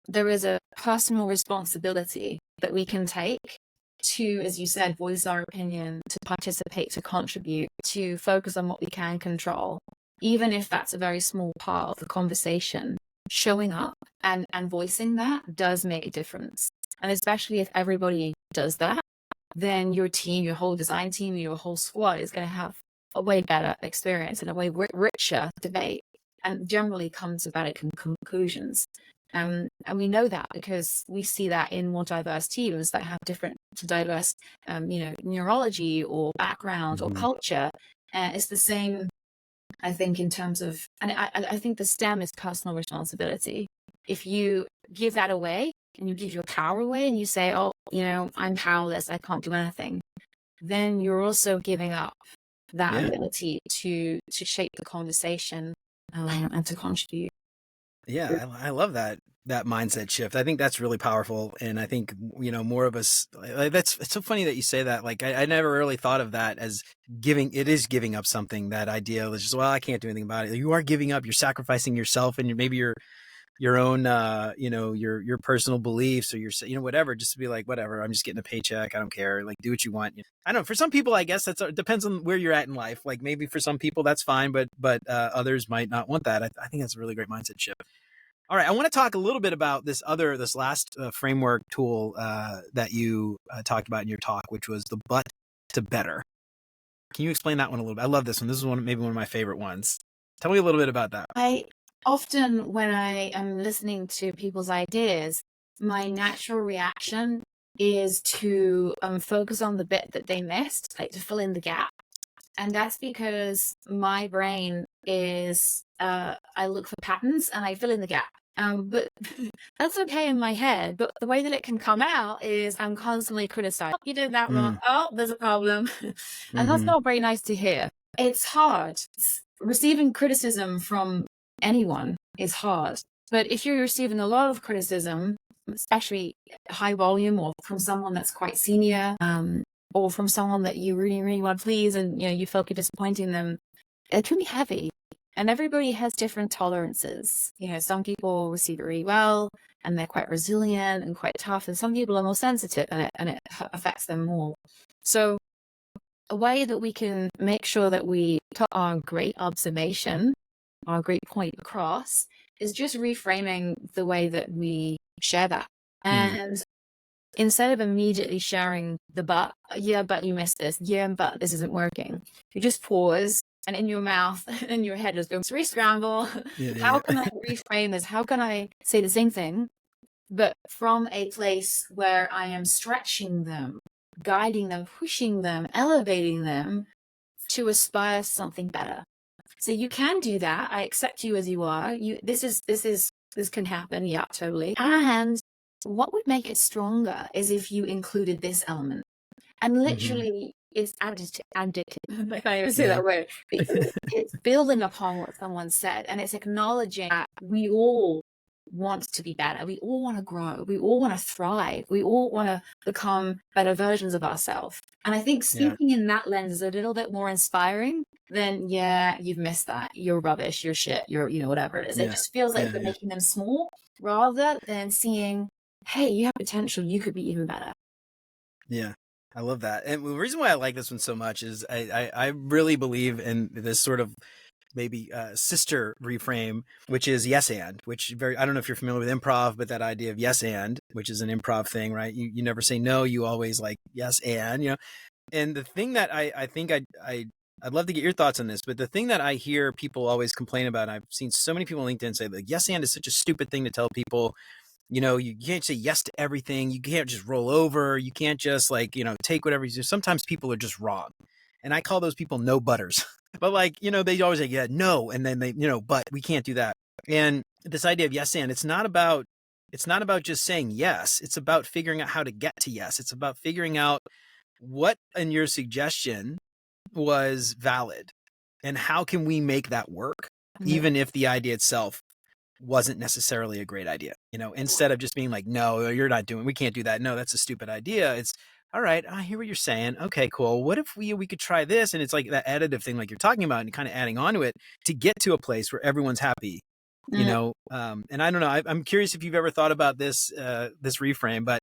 There is a personal responsibility that we can take to, as you said, voice our opinion, to participate, to contribute, to focus on what we can control, even if that's a very small part of the conversation. Showing up and voicing that does make a difference. And especially if everybody does that, then your team, your whole design team, your whole squad is going to have a way better experience and a way richer debate, and generally comes to better conclusions. And we know that because we see that in more diverse teams that have different diverse, neurology or background or culture. It's the same, I think, in terms of, and I think the stem is personal responsibility. If you give that away and you give your power away and you say, oh, I'm powerless, I can't do anything, then you're also giving up that ability to shape the conversation and to contribute. Yeah, I love that mindset shift. I think that's really powerful, and I think more of us. It's so funny that you say that. Like I never really thought of that as giving. It is giving up something. That idea is just, well, I can't do anything about it. You are giving up. You're sacrificing yourself and maybe your own your personal beliefs or your whatever, just to be like, whatever, I'm just getting a paycheck, I don't care, like do what you want. I don't know, for some people I guess it depends on where you're at in life. Like maybe for some people that's fine, but others might not want that. I think that's a really great mindset shift. All right, I want to talk a little bit about this last framework tool that you talked about in your talk, which was the but to better. Can you explain that one a little bit? I love this one. This is maybe one of my favorite ones. Tell me a little bit about that. Often when I am listening to people's ideas, my natural reaction is to focus on the bit that they missed, like to fill in the gap. And that's because my brain is, I look for patterns and I fill in the gap. But that's okay in my head. But the way that it can come out is I'm constantly criticized. Oh, you did that wrong. Oh, there's a problem. And that's not very nice to hear. It's hard. Receiving criticism from anyone is hard. But if you're receiving a lot of criticism, especially high volume or from someone that's quite senior, or from someone that you really, really want to please and you feel like you're disappointing them, it can be heavy. And everybody has different tolerances. Some people receive it really well and they're quite resilient and quite tough, and some people are more sensitive and it affects them more. So a way that we can make sure that we put our great observation, our great point across, is just reframing the way that we share that. And instead of immediately sharing the but you missed this, but this isn't working, you just pause, and in your mouth and your head just goes re-scramble. How can I reframe this? How can I say the same thing, but from a place where I am stretching them, guiding them, pushing them, elevating them to aspire to something better? So you can do that. I accept you as you are. This can happen. Yeah, totally. And what would make it stronger is if you included this element. And literally, it's additive. I can't even say that word. It's building upon what someone said, and it's acknowledging that we all want to be better. We all want to grow. We all want to thrive. We all want to become better versions of ourselves. And I think speaking in that lens is a little bit more inspiring than, you've missed that. You're rubbish. You're shit. You're, whatever it is. It just feels like we're making them small rather than seeing, hey, you have potential. You could be even better. Yeah. I love that. And the reason why I like this one so much is I really believe in this sort of maybe sister reframe, which is yes and, which I don't know if you're familiar with improv, but that idea of yes and, which is an improv thing, right? You never say no, you always like yes and, And the thing that I think I'd love to get your thoughts on this, but the thing that I hear people always complain about, and I've seen so many people on LinkedIn say like yes and is such a stupid thing to tell people. You can't say yes to everything. You can't just roll over. You can't just take whatever you do. Sometimes people are just wrong. And I call those people no butters. But they always say, no. And then they, but we can't do that. And this idea of yes and, it's not about It's not about just saying yes. It's about figuring out how to get to yes. It's about figuring out what in your suggestion was valid and how can we make that work, even if the idea itself wasn't necessarily a great idea, instead of just being like, no, we can't do that. No, that's a stupid idea. It's all right. I hear what you're saying. Okay, cool. What if we could try this? And it's like that additive thing, like you're talking about, and kind of adding on to it to get to a place where everyone's happy, and I don't know, I'm curious if you've ever thought about this reframe, but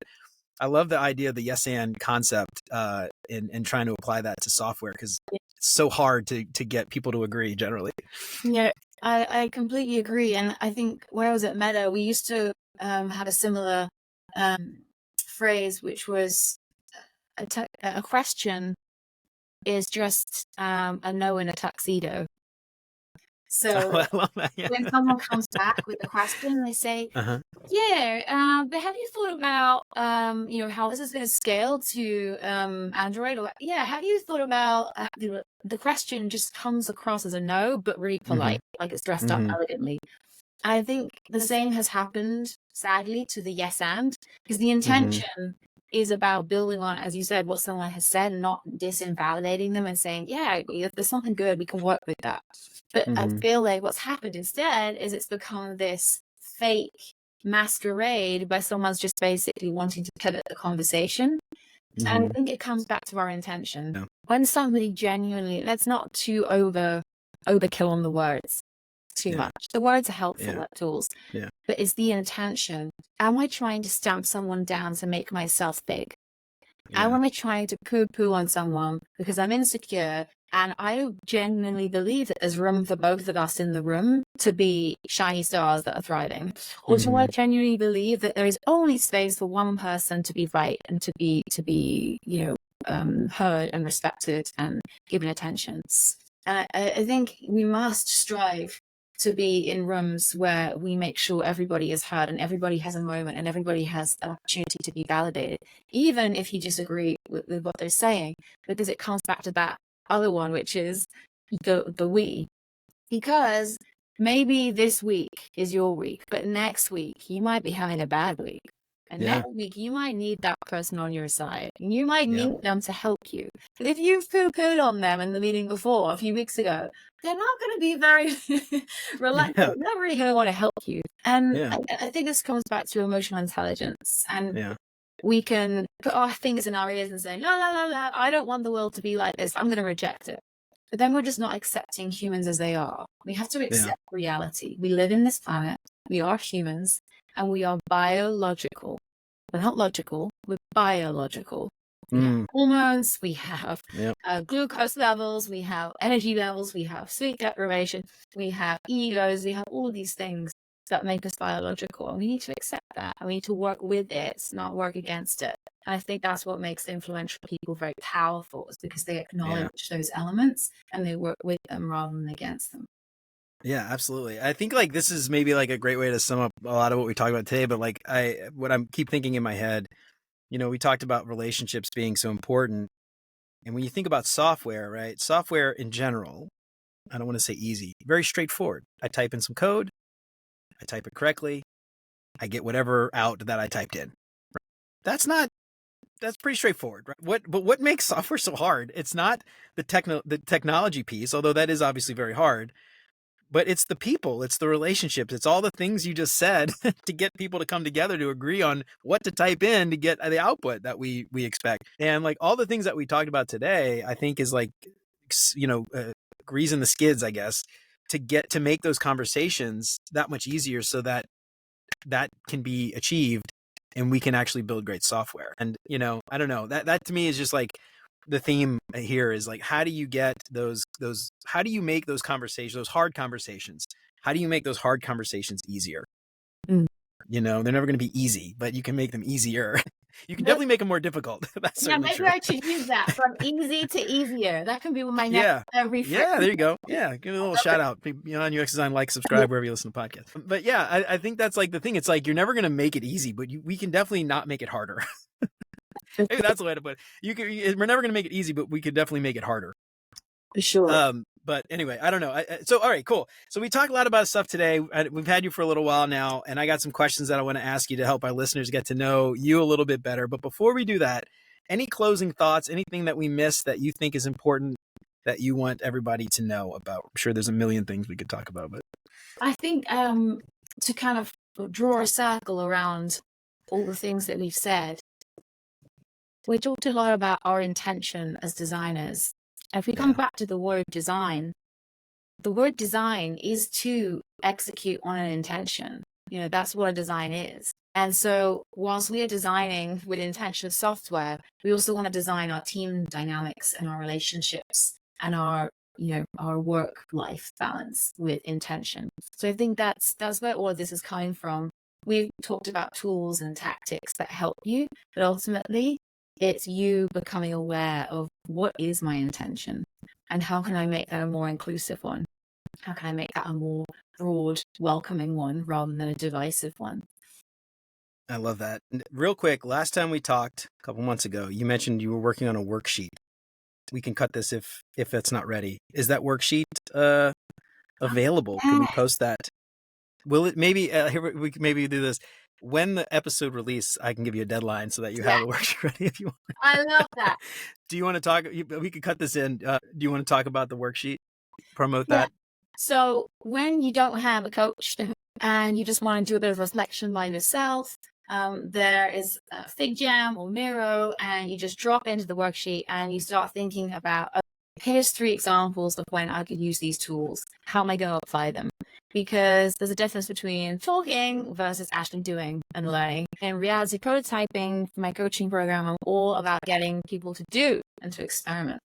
I love the idea of the yes and concept, and trying to apply that to software, because it's so hard to get people to agree generally. Yeah, I completely agree. And I think when I was at Meta, we used to have a similar phrase, which was a question is just a no in a tuxedo. So I love that. Yeah. when someone comes back with a question, they say, yeah, but have you thought about, how this is going to scale to Android? Or, yeah, have you thought about, the question just comes across as a no, but really polite, like it's dressed up elegantly. I think the same has happened, sadly, to the yes and, because the intention is about building on, as you said, what someone has said, not disinvalidating them and saying, yeah, if there's something good, we can work with that. But I feel like what's happened instead is it's become this fake masquerade where someone's just basically wanting to pivot the conversation. And I think it comes back to our intention. Yeah. When somebody genuinely, let's not too overkill on the words too much. The words are helpful tools, but it's the intention. Am I trying to stamp someone down to make myself big? Am I trying to poo-poo on someone because I'm insecure and I genuinely believe that there's room for both of us in the room to be shiny stars that are thriving? Or do I genuinely believe that there is only space for one person to be right and to be heard and respected and given attention? And I think we must strive to be in rooms where we make sure everybody is heard and everybody has a moment and everybody has an opportunity to be validated, even if you disagree with what they're saying, because it comes back to that other one, which is the we. Because maybe this week is your week, but next week you might be having a bad week. And next week, you might need that person on your side. You might need them to help you. But if you've poo-pooed on them in the meeting before, a few weeks ago, they're not going to be very reluctant. They're not really going to want to help you. And I think this comes back to emotional intelligence. And we can put our fingers in our ears and say, la, la, la, la, I don't want the world to be like this. I'm going to reject it. But then we're just not accepting humans as they are. We have to accept reality. We live in this planet. We are humans. And we are biological. We're not logical, we're biological. We have hormones, we have glucose levels, we have energy levels, we have sleep deprivation, we have egos, we have all these things that make us biological. And we need to accept that. And we need to work with it, not work against it. And I think that's what makes influential people very powerful, is because they acknowledge those elements and they work with them rather than against them. Yeah, absolutely. I think like this is maybe like a great way to sum up a lot of what we talked about today, but like what I'm keep thinking in my head, we talked about relationships being so important. And when you think about software, right? Software in general, I don't want to say easy, very straightforward. I type in some code, I type it correctly, I get whatever out that I typed in. That's pretty straightforward, right? But what makes software so hard? It's not the technology piece, although that is obviously very hard. But it's the people, it's the relationships, it's all the things you just said to get people to come together to agree on what to type in to get the output that we expect. And like all the things that we talked about today, I think is like, greasing the skids, I guess, to make those conversations that much easier so that can be achieved and we can actually build great software. And, I don't know, that to me is just like, the theme here is like, how do you get how do you make those conversations, those hard conversations, how do you make those hard conversations easier? They're never going to be easy, but you can make them easier. You can definitely make them more difficult. That's maybe true. I should use that, from easy to easier. That can be my next reframe. Yeah, there you go. Yeah, give me a little shout out. On UX Design, like, subscribe wherever you listen to podcasts. But yeah, I think that's like the thing. It's like you're never going to make it easy, but we can definitely not make it harder. Maybe that's the way to put it. We're never going to make it easy, but we could definitely make it harder. For sure. But anyway, I don't know. So, all right, cool. So we talked a lot about stuff today. We've had you for a little while now, and I got some questions that I want to ask you to help our listeners get to know you a little bit better. But before we do that, any closing thoughts, anything that we missed that you think is important that you want everybody to know about? I'm sure there's a million things we could talk about, but I think to kind of draw a circle around all the things that we've said, we talked a lot about our intention as designers. If we come back to the word design, the word design is to execute on an intention. That's what a design is. And so whilst we are designing with intention software, we also want to design our team dynamics and our relationships and our work-life balance with intention. So I think that's where all of this is coming from. We've talked about tools and tactics that help you, but ultimately it's you becoming aware of what is my intention and how can I make that a more inclusive one? How can I make that a more broad, welcoming one rather than a divisive one? I love that. Real quick, last time we talked a couple months ago, you mentioned you were working on a worksheet. We can cut this if it's not ready. Is that worksheet available? Can we post that? Will it maybe here we can maybe do this when the episode release? I can give you a deadline so that you have a worksheet ready if you want. I love that. Do you want to talk? We could cut this in. Do you want to talk about the worksheet? Promote that. So when you don't have a coach and you just want to do a bit of reflection by yourself, there is a FigJam or Miro, and you just drop into the worksheet and you start thinking about, here's 3 examples of when I could use these tools. How am I going to apply them? Because there's a difference between talking versus actually doing and learning. In reality prototyping, for my coaching program, I'm all about getting people to do and to experiment.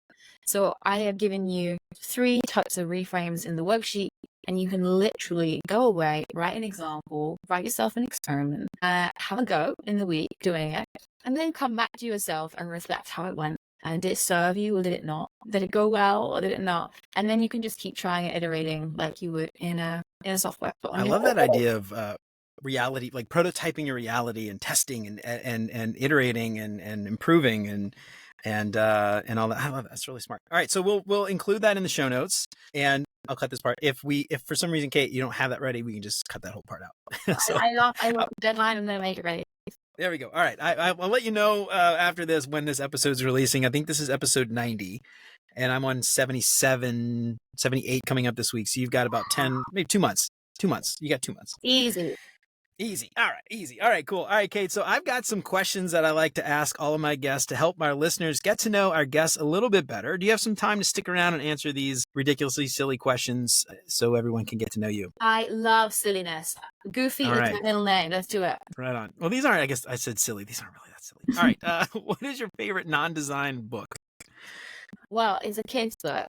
So I have given you 3 types of reframes in the worksheet, and you can literally go away, write an example, write yourself an experiment, have a go in the week doing it, and then come back to yourself and reflect how it went. And did it serve you or did it not? Did it go well or did it not? And then you can just keep trying and iterating like you would in a software. I love that idea of reality, like prototyping your reality and testing and iterating and improving and all that. I love that. That's really smart. All right, so we'll include that in the show notes, and I'll cut this part. If for some reason, Kate, you don't have that ready, we can just cut that whole part out. So, I love the deadline and then make it ready. There we go. All right, I'll let you know after this when this episode's releasing. I think this is episode 90, and I'm on 77, 78 coming up this week. So you've got about 10, maybe 2 months. 2 months. You got 2 months. Easy. All right. Easy. All right, cool. All right, Kate. So I've got some questions that I like to ask all of my guests to help my listeners get to know our guests a little bit better. Do you have some time to stick around and answer these ridiculously silly questions so everyone can get to know you? I love silliness. Goofy is my middle name. Let's do it. Right on. Well, these aren't, I guess I said silly. These aren't really that silly. All right. What is your favorite non-design book? Well, it's a kid's book.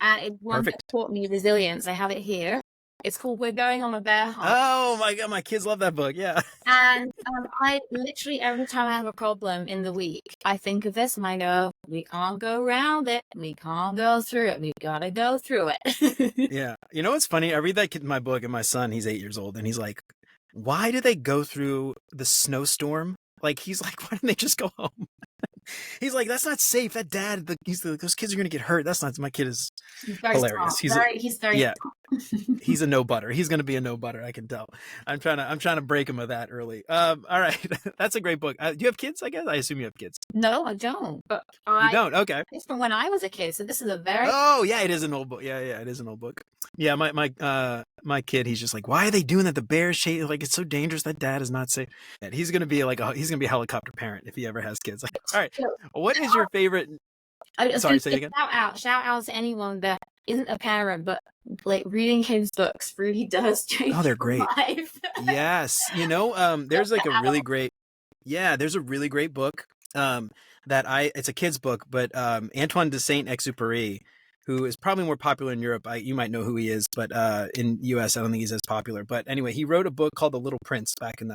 And it's one that taught me resilience. I have it here. It's called We're Going on a Bear Hunt. Oh my God, my kids love that book. Yeah. And I literally, every time I have a problem in the week, I think of this and I go, we can't go around it. We can't go through it. We got to go through it. Yeah. You know what's funny? I read that kid, my book, and my son, he's 8 years old, and he's like, why do they go through the snowstorm? Like, he's like, why don't they just go home? He's like, that's not safe. That dad, those kids are going to get hurt. That's not, my kid is hilarious. He's very yeah. He's a no butter. He's going to be a no butter. I can tell. I'm trying to break him of that early. All right. That's a great book. Do you have kids? I guess I assume you have kids. No, I don't. But you don't? Okay. It's from when I was a kid. So this is a very. Oh yeah, it is an old book. Yeah, it is an old book. Yeah, my kid, he's just like, why are they doing that? The bears shade, like it's so dangerous. That dad is not safe. And he's gonna be he's gonna be a helicopter parent if he ever has kids. Like, all right, what is your favorite? Sorry, say it again. Shout out to anyone that isn't a parent, but like reading kids' books really does change. Oh, they're great. Life. Yes, there's like a really great. Yeah, there's a really great book. It's a kid's book, but Antoine de Saint-Exupéry, who is probably more popular in Europe. You might know who he is, but in US, I don't think he's as popular. But anyway, he wrote a book called The Little Prince back in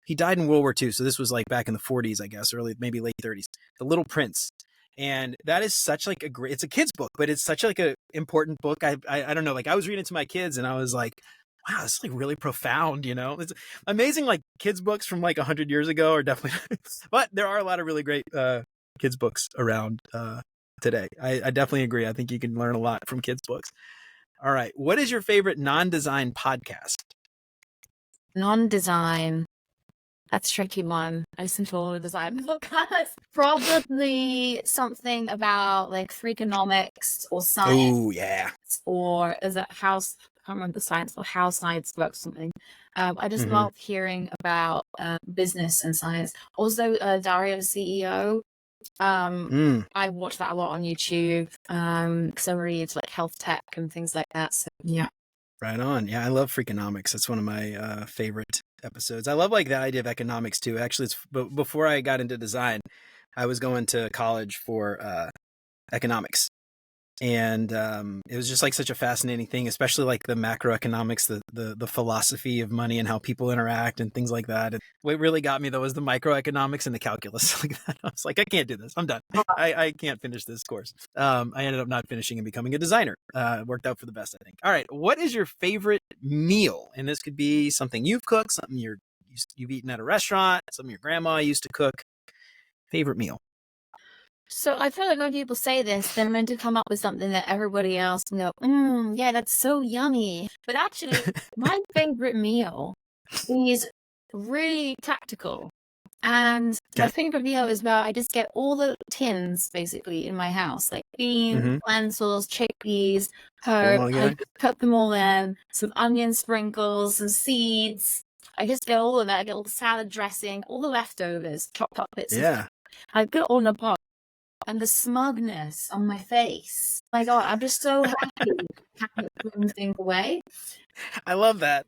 he died in World War II. So this was like back in the 40s, I guess, maybe late 30s, The Little Prince. And that is such like it's a kid's book, but it's such like a important book. I don't know, like I was reading it to my kids and I was like, wow, this is like really profound, It's amazing, like kids books from like 100 years ago are definitely, but there are a lot of really great kids books around today. I definitely agree. I think you can learn a lot from kids' books. All right. What is your favorite non-design podcast? Non-design. That's a tricky one. I listen to all the design podcasts. Probably something about like freakonomics or science. Oh, yeah. Or is it house? I can't remember the science or how science works or something. I just love hearing about business and science. Also, Dario's CEO. I watch that a lot on YouTube. Because I read like health tech and things like that. So yeah. Right on. Yeah, I love Freakonomics. That's one of my favorite episodes. I love like the idea of economics too. Actually, before I got into design, I was going to college for economics. And it was just like such a fascinating thing, especially like the macroeconomics, the philosophy of money and how people interact and things like that. And what really got me though was the microeconomics and the calculus like that. I was like, I can't do this. I'm done. I can't finish this course. I ended up not finishing and becoming a designer. Worked out for the best, I think. All right, what is your favorite meal? And this could be something you've cooked, something you've eaten at a restaurant, something your grandma used to cook. Favorite meal? So I feel like when people say this, they're meant to come up with something that everybody else can go, yeah, that's so yummy. But actually, my favorite meal is really tactical. And my favorite meal is where I just get all the tins basically in my house, like beans, lentils, chickpeas, herbs. I put them all in, some onion sprinkles, some seeds. I just get all of that. I get all the salad dressing, all the leftovers, chopped up bits. Yeah. I put it all in a pot. And the smugness on my face. My God, I'm just so happy putting things away. I love that.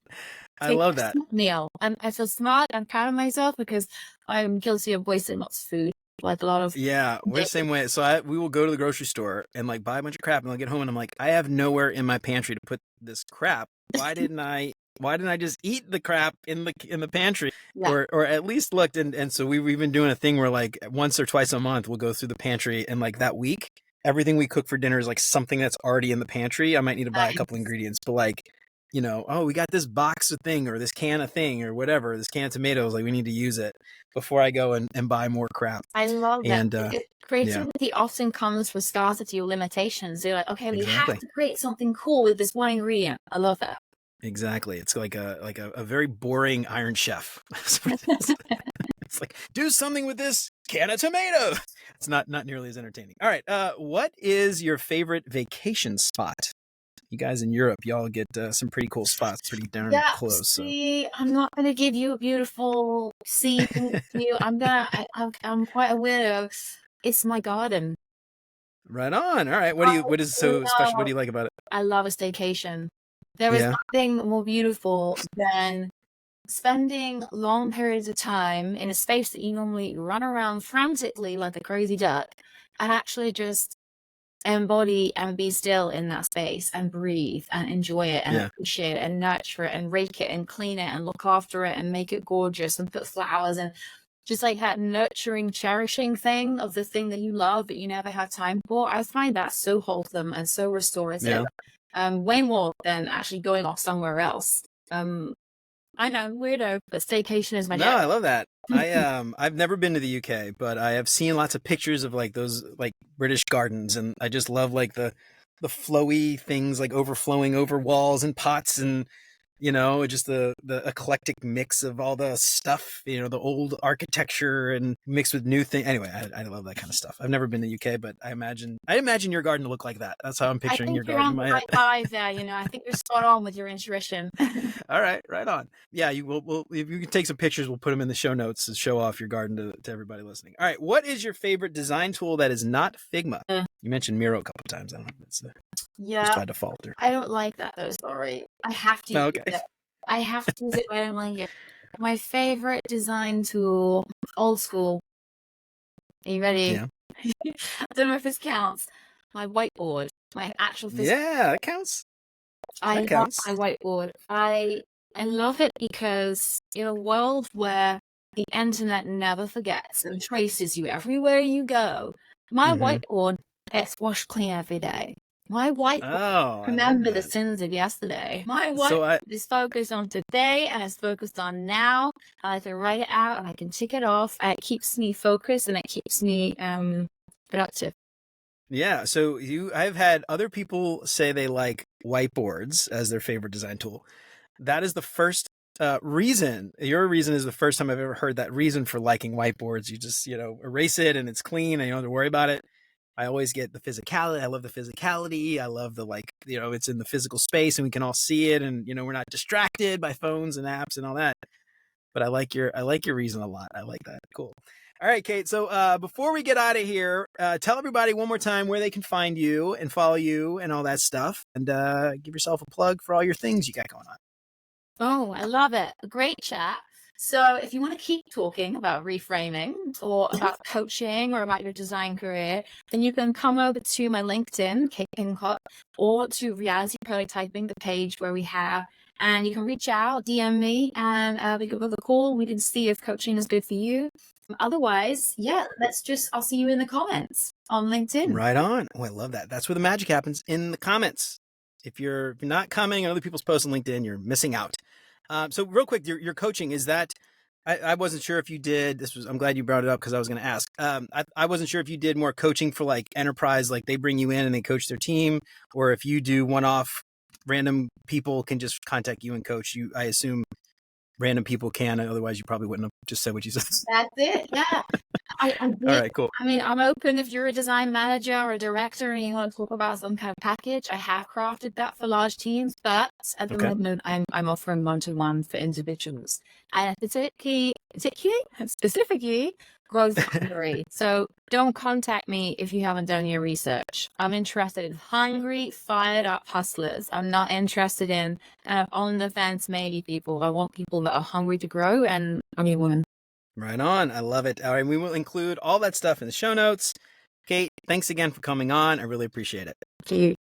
I love that. Meal. And I feel smart and proud of myself because I'm guilty of wasting lots of food. Like a lot of we're the same way. So we will go to the grocery store and like buy a bunch of crap and I'll get home and I'm like, I have nowhere in my pantry to put this crap. Why didn't I just eat the crap in the pantry? Yeah. Or at least looked and so we've been doing a thing where like once or twice a month we'll go through the pantry and like that week everything we cook for dinner is like something that's already in the pantry. I might need to buy a couple ingredients, but like, you know, oh, we got this box of thing or this can of thing or whatever, this can of tomatoes, like we need to use it before I go and buy more crap. I love that. Creativity often comes with scarcity or limitations. You're like, okay, we have to create something cool with this one ingredient. I love that. Exactly. It's like a very boring Iron Chef. It's like, do something with this can of tomato. It's not nearly as entertaining. All right. What is your favorite vacation spot? You guys in Europe, y'all get some pretty cool spots pretty darn close. See, I'm not going to give you a beautiful scene view. I'm quite a weirdo. It's my garden. Right on. All right. What is so special? What do you like about it? I love a staycation. There is nothing more beautiful than spending long periods of time in a space that you normally run around frantically like a crazy duck and actually just embody and be still in that space and breathe and enjoy it and appreciate it and nurture it and rake it and clean it and look after it and make it gorgeous and put flowers and just like that nurturing, cherishing thing of the thing that you love but you never have time for. I find that so wholesome and so restorative. Way more than actually going off somewhere else. I know, weirdo, but staycation is my jam. No, I love that. I've never been to the UK, but I have seen lots of pictures of like those like British gardens, and I just love like the flowy things like overflowing over walls and pots and you know, just the eclectic mix of all the stuff, you know, the old architecture and mixed with new things. Anyway, I love that kind of stuff. I've never been to the UK, but I imagine your garden to look like that. That's how I'm picturing your garden in my head. I think you're on the right vibe there, you know. I think you're spot on with your intuition. All right, right on. Yeah, we'll if you can take some pictures, we'll put them in the show notes to show off your garden to everybody listening. All right, what is your favorite design tool that is not Figma? You mentioned Miro a couple of times. I don't know if it's just by default. I don't like that though. Sorry, I have to use it. I have to use it when I don't like it. My favorite design tool, old school. Are you ready? Yeah. I don't know if this counts. My whiteboard, my actual physical. Yeah, that counts. I love my whiteboard. I love it because in a world where the internet never forgets and traces you everywhere you go, my whiteboard gets washed clean every day. My whiteboard remember the sins of yesterday. My whiteboard is focused on today and it's focused on now. I can write it out and I can tick it off and it keeps me focused and it keeps me productive. Yeah. So I've had other people say they like whiteboards as their favorite design tool. That is the first reason. Your reason is the first time I've ever heard that reason for liking whiteboards. You just, erase it and it's clean and you don't have to worry about it. I always get the physicality. I love the physicality. I love the it's in the physical space and we can all see it and we're not distracted by phones and apps and all that. But I like your reason a lot. I like that. Cool. All right, Kate. So before we get out of here, tell everybody one more time where they can find you and follow you and all that stuff, and give yourself a plug for all your things you got going on. Oh, I love it. A great chat. So if you want to keep talking about reframing or about coaching or about your design career, then you can come over to my LinkedIn, Kate Pincott, or to Reality Prototyping, the page where we have, and you can reach out, DM me, and we can book a call. We can see if coaching is good for you. Otherwise, yeah, I'll see you in the comments on LinkedIn. Right on. Oh, I love that. That's where the magic happens, in the comments. If you're not commenting on other people's posts on LinkedIn, you're missing out. So real quick, your coaching, is that, I wasn't sure if you did, I'm glad you brought it up because I was going to ask. I wasn't sure if you did more coaching for like enterprise, like they bring you in and they coach their team, or if you do one-off, random people can just contact you and coach you. I assume random people can, otherwise you probably wouldn't have just said what you said. That's it. Yeah. I did. All right, cool. I mean, I'm open if you're a design manager or a director and you want to talk about some kind of package. I have crafted that for large teams, but at the moment, I'm offering one-to-one for individuals. And specifically, growth hungry. So don't contact me if you haven't done your research. I'm interested in hungry, fired up hustlers. I'm not interested in on the fence maybe people. I want people that are hungry to grow, and I'm your woman. Right on. I love it. All right. We will include all that stuff in the show notes. Kate, thanks again for coming on. I really appreciate it. Thank you.